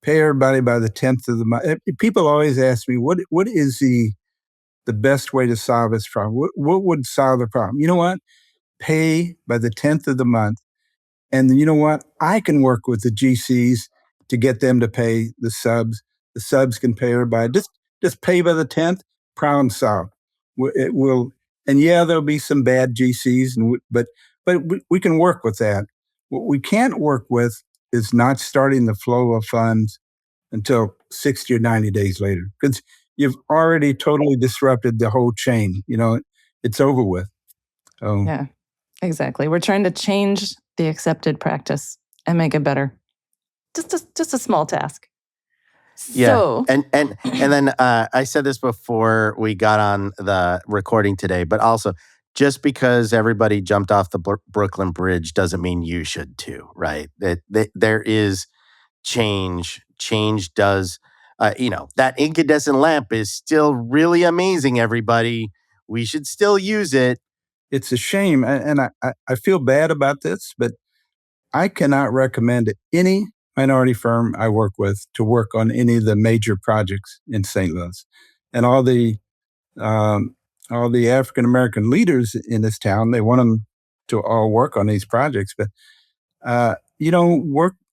S3: pay everybody by the 10th of the month. People always ask me, what is the best way to solve this problem? What would solve the problem? You know what? Pay by the 10th of the month. And you know what? I can work with the GCs to get them to pay the subs. The subs can pay everybody. Just pay by the 10th, problem solved. It will, and there'll be some bad GCs, but we can work with that. What we can't work with is not starting the flow of funds until 60 or 90 days later. Because you've already totally disrupted the whole chain. It's over with.
S2: Yeah, exactly. We're trying to change the accepted practice and make it better. Just a small task.
S1: Yeah,
S2: So,
S1: and then I said this before we got on the recording today, but also just because everybody jumped off the Brooklyn Bridge doesn't mean you should too, right? There is change. Change does, that incandescent lamp is still really amazing. Everybody, we should still use it.
S3: It's a shame, and I feel bad about this, but I cannot recommend any minority firm I work with to work on any of the major projects in St. Louis. And all the African American leaders in this town, they want them to all work on these projects. But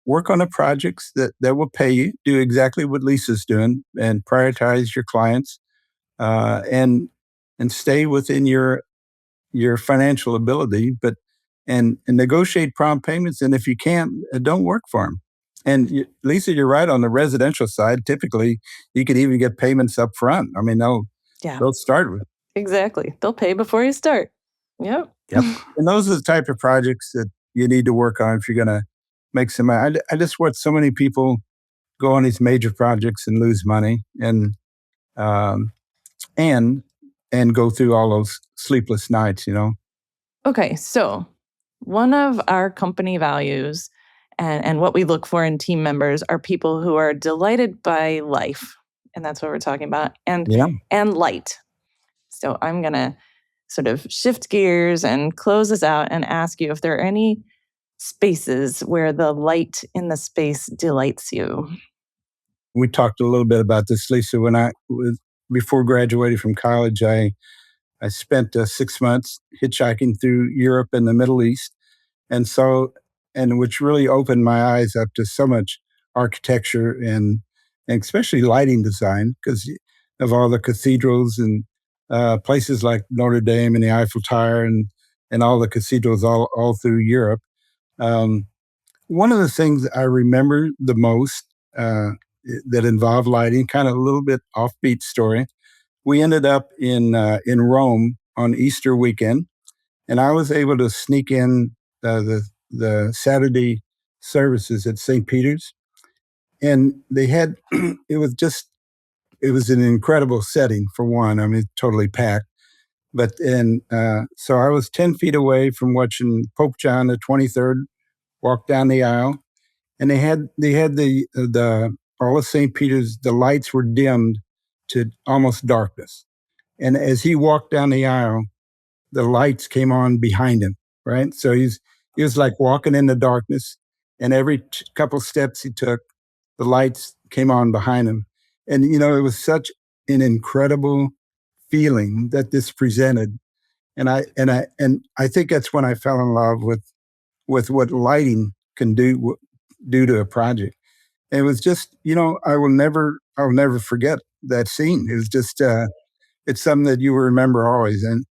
S3: work on the projects that will pay you. Do exactly what Lisa's doing, and prioritize your clients, and stay within your financial ability, but and negotiate prompt payments. And if you can't, don't work for them. And Lisa, you're right on the residential side. Typically, you could even get payments up front. I mean, they'll start with.
S2: Exactly. They'll pay before you start. Yep.
S3: And those are the type of projects that you need to work on if you're going to make some money. I just watch so many people go on these major projects and lose money, and go through all those sleepless nights,
S2: Okay, so one of our company values and what we look for in team members are people who are delighted by life. And that's what we're talking about. And light. So I'm going to sort of shift gears and close this out and ask you if there are any spaces where the light in the space delights you.
S3: We talked a little bit about this, Lisa. Before graduating from college, I spent 6 months hitchhiking through Europe and the Middle East, and which really opened my eyes up to so much architecture and especially lighting design, because of all the cathedrals and places like Notre Dame and the Eiffel Tower and all the cathedrals all through Europe. One of the things I remember the most that involved lighting, kind of a little bit offbeat story. We ended up in Rome on Easter weekend, and I was able to sneak in the Saturday services at St. Peter's, and they had it was an incredible setting for one. I mean, totally packed. But so I was 10 feet away from watching Pope John XXIII walk down the aisle, and they had the all of St. Peter's. The lights were dimmed to almost darkness, and as he walked down the aisle, the lights came on behind him. Right, so he was like walking in the darkness, and every couple steps he took, the lights came on behind him, and it was such an incredible feeling that this presented, and I think that's when I fell in love with what lighting can do to a project. And it was just, I'll never forget that scene. It was just, it's something that you will remember always. And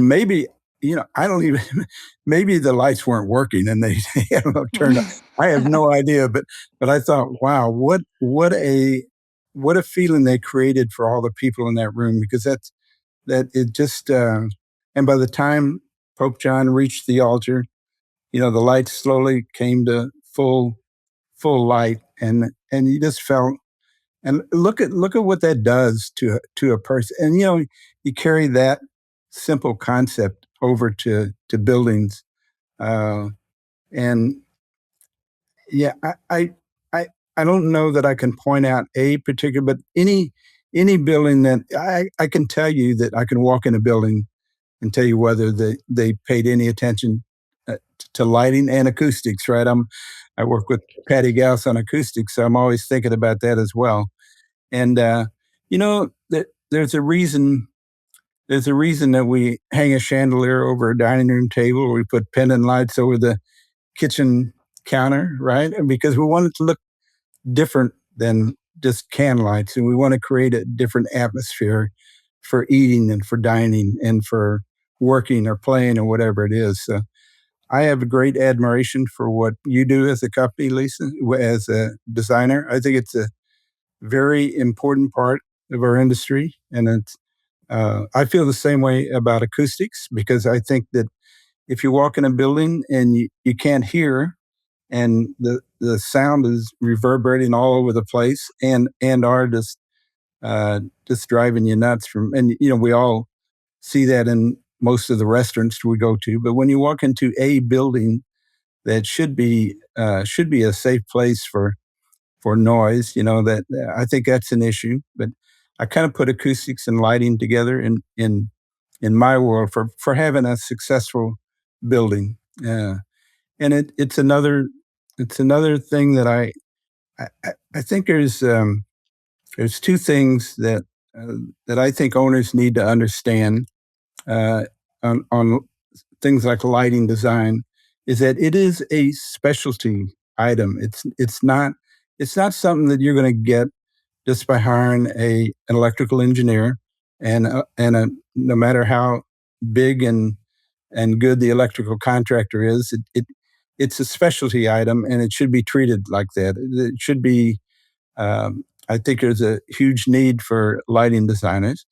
S3: maybe, I don't even, maybe the lights weren't working and they turned on. I have no idea, but I thought, wow, what a feeling they created for all the people in that room, because that it just, and by the time Pope John reached the altar, the lights slowly came to full light, and you just felt, and look at what that does to a person. And you carry that simple concept over to buildings, and yeah, I don't know that I can point out a particular, but any building that I can tell you that I can walk in a building and tell you whether they paid any attention to lighting and acoustics. Right, I work with Patty Gauss on acoustics, so I'm always thinking about that as well. And there's a reason. There's a reason that we hang a chandelier over a dining room table, or we put pendant lights over the kitchen counter, right? Because we want it to look different than just can lights, and we want to create a different atmosphere for eating and for dining and for working or playing or whatever it is. So I have a great admiration for what you do as a company, Lisa, as a designer. I think it's a very important part of our industry, and it's. I feel the same way about acoustics, because I think that if you walk in a building and you can't hear, and the sound is reverberating all over the place, and are just driving you nuts and we all see that in most of the restaurants we go to. But when you walk into a building that should be a safe place for noise, that I think that's an issue. But I kind of put acoustics and lighting together in my world for having a successful building. And it's another thing that I think there's two things that I think owners need to understand on things like lighting design, is that it is a specialty item. It's not something that you're going to get just by hiring an electrical engineer, and no matter how big and good the electrical contractor is, it's a specialty item, and it should be treated like that. It should be. I think there's a huge need for lighting designers,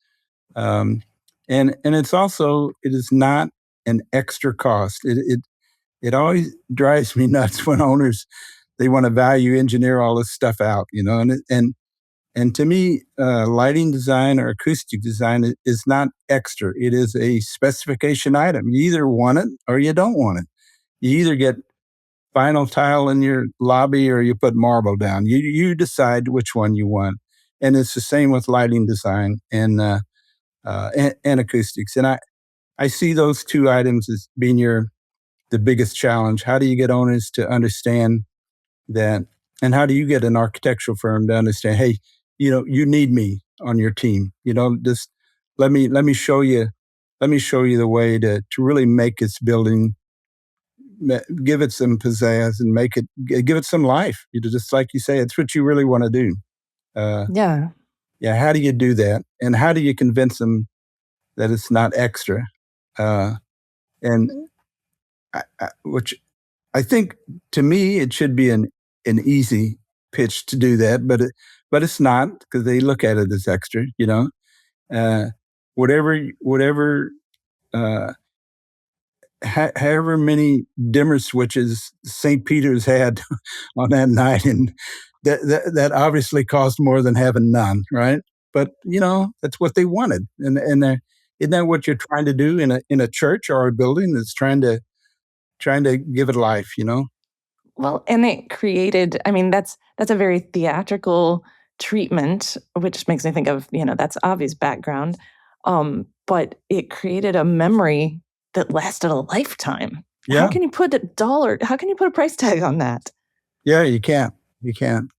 S3: and it is not an extra cost. It always drives me nuts when owners, they want to value engineer all this stuff out, and to me, lighting design or acoustic design is not extra. It is a specification item. You either want it or you don't want it. You either get vinyl tile in your lobby or you put marble down. You decide which one you want. And it's the same with lighting design and acoustics. And I see those two items as being the biggest challenge. How do you get owners to understand that? And how do you get an architectural firm to understand, hey, you need me on your team. Just let me show you the way to really make this building, give it some pizzazz and give it some life. Just like you say, it's what you really want to do.
S2: Yeah.
S3: How do you do that? And how do you convince them that it's not extra? And which I think, to me, it should be an easy pitch to do that, but it's not, because they look at it as extra. Whatever. However many dimmer switches St. Peter's had on that night, and that obviously cost more than having none, right? But that's what they wanted, and isn't that what you're trying to do in a church or a building? That's trying to give it life,
S2: Well, and it created, I mean, that's a very theatrical treatment, which makes me think of, that's Avi's background. But it created a memory that lasted a lifetime.
S3: Yeah.
S2: How can you put a price tag on that?
S3: Yeah, you can't.
S1: Right.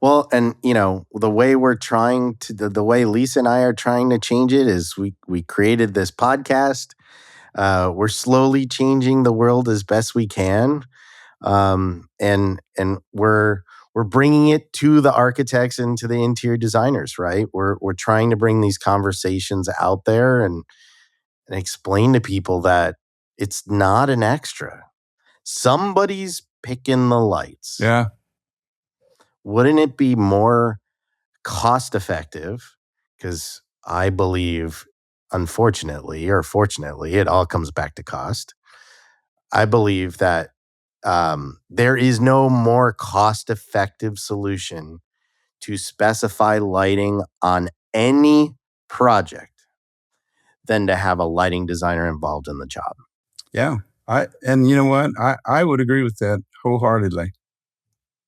S1: Well, and the way the way Lisa and I are trying to change it is we created this podcast. We're slowly changing the world as best we can, and we're bringing it to the architects and to the interior designers. Right? We're trying to bring these conversations out there and explain to people that it's not an extra. Somebody's picking the lights.
S3: Yeah.
S1: Wouldn't it be more cost effective? Because I believe, unfortunately or fortunately, it all comes back to cost. I believe that there is no more cost effective solution to specify lighting on any project than to have a lighting designer involved in the job.
S3: Yeah. And you know what? I would agree with that wholeheartedly.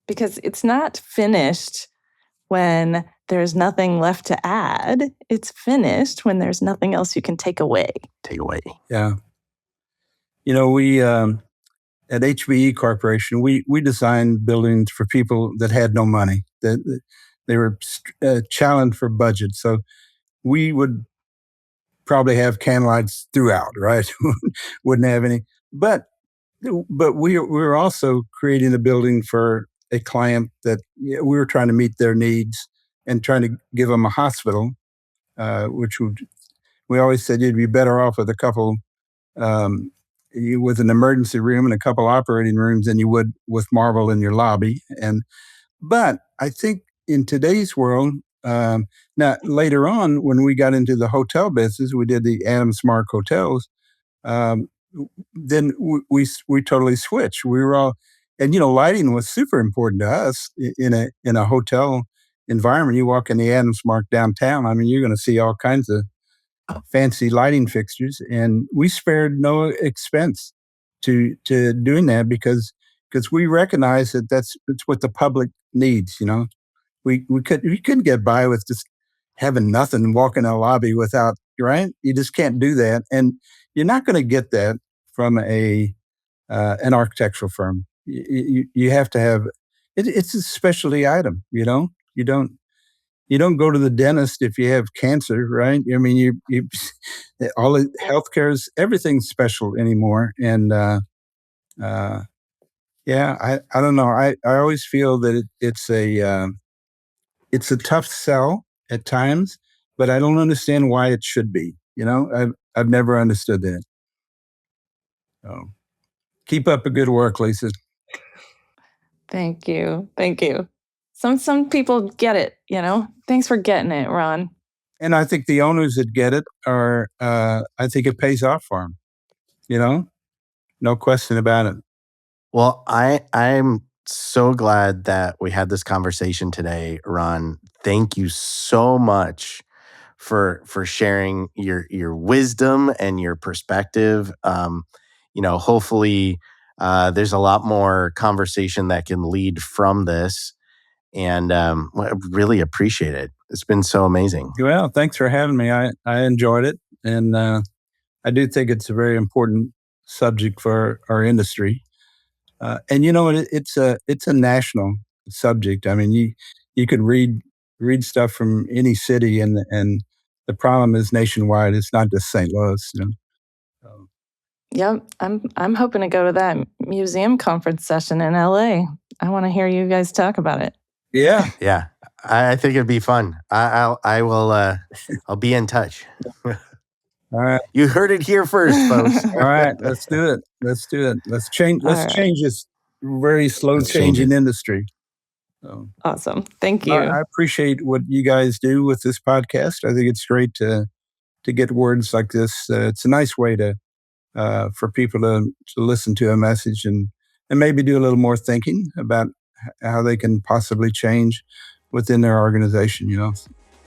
S2: Because it's not finished when there's nothing left to add. It's finished when there's nothing else you can take away.
S3: Yeah. We at HBE Corporation, we designed buildings for people that had no money. That they were challenged for budget. So we would probably have candlelights throughout, right? Wouldn't have any. But we were also creating a building for a client that we were trying to meet their needs and trying to give them a hospital, which we always said you'd be better off with a couple, with an emergency room and a couple operating rooms than you would with marble in your lobby. But I think in today's world, now later on, when we got into the hotel business, we did the Adams Mark hotels. Then we totally switched. We were all, and lighting was super important to us in a hotel environment. You walk in the Adams Mark downtown, I mean, you're going to see all kinds of fancy lighting fixtures, and we spared no expense to doing that because we recognize that it's what the public needs. We couldn't get by with just having nothing, walking in a lobby without, right? You just can't do that, and you're not going to get that from an architectural firm. You have to have it. It's a specialty item. You don't go to the dentist if you have cancer, right? I mean, you all the healthcare is everything's special anymore, and yeah, I don't know. I always feel that it's a tough sell at times, but I don't understand why it should be. I've never understood that. So keep up the good work, Lisa.
S2: Thank you. Some people get it, Thanks for getting it, Ron.
S3: And I think the owners that get it are, I think it pays off for them. No question about it.
S1: Well, I'm so glad that we had this conversation today, Ron. Thank you so much for sharing your wisdom and your perspective. Hopefully there's a lot more conversation that can lead from this. And I really appreciate it. It's been so amazing.
S3: Well, thanks for having me. I enjoyed it. And I do think it's a very important subject for our industry. And it's a national subject. I mean, you could read stuff from any city, and the problem is nationwide. It's not just St. Louis.
S2: Yep, I'm hoping to go to that museum conference session in LA. I want to hear you guys talk about it.
S3: Yeah.
S1: I think it'd be fun. I will. I'll be in touch.
S3: All right.
S1: You heard it here first, folks.
S3: All right, let's do it. Let's change. Let's change this very slow changing industry. So,
S2: awesome. Thank you.
S3: I appreciate what you guys do with this podcast. I think it's great to get words like this. It's a nice way to for people to listen to a message and maybe do a little more thinking about how they can possibly change within their organization.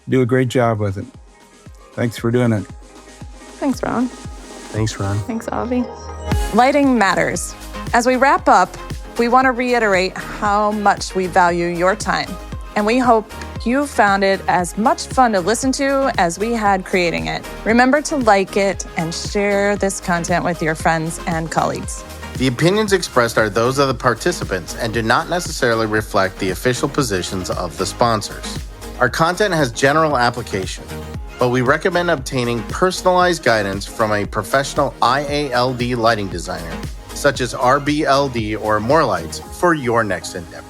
S3: Do a great job with it. Thanks for doing it.
S2: Thanks, Ron.
S1: Thanks,
S2: Avi. Lighting matters. As we wrap up, we want to reiterate how much we value your time, and we hope you found it as much fun to listen to as we had creating it. Remember to like it and share this content with your friends and colleagues.
S1: The opinions expressed are those of the participants and do not necessarily reflect the official positions of the sponsors. Our content has general application, but we recommend obtaining personalized guidance from a professional IALD lighting designer, such as RBLD or Morlights, for your next endeavor.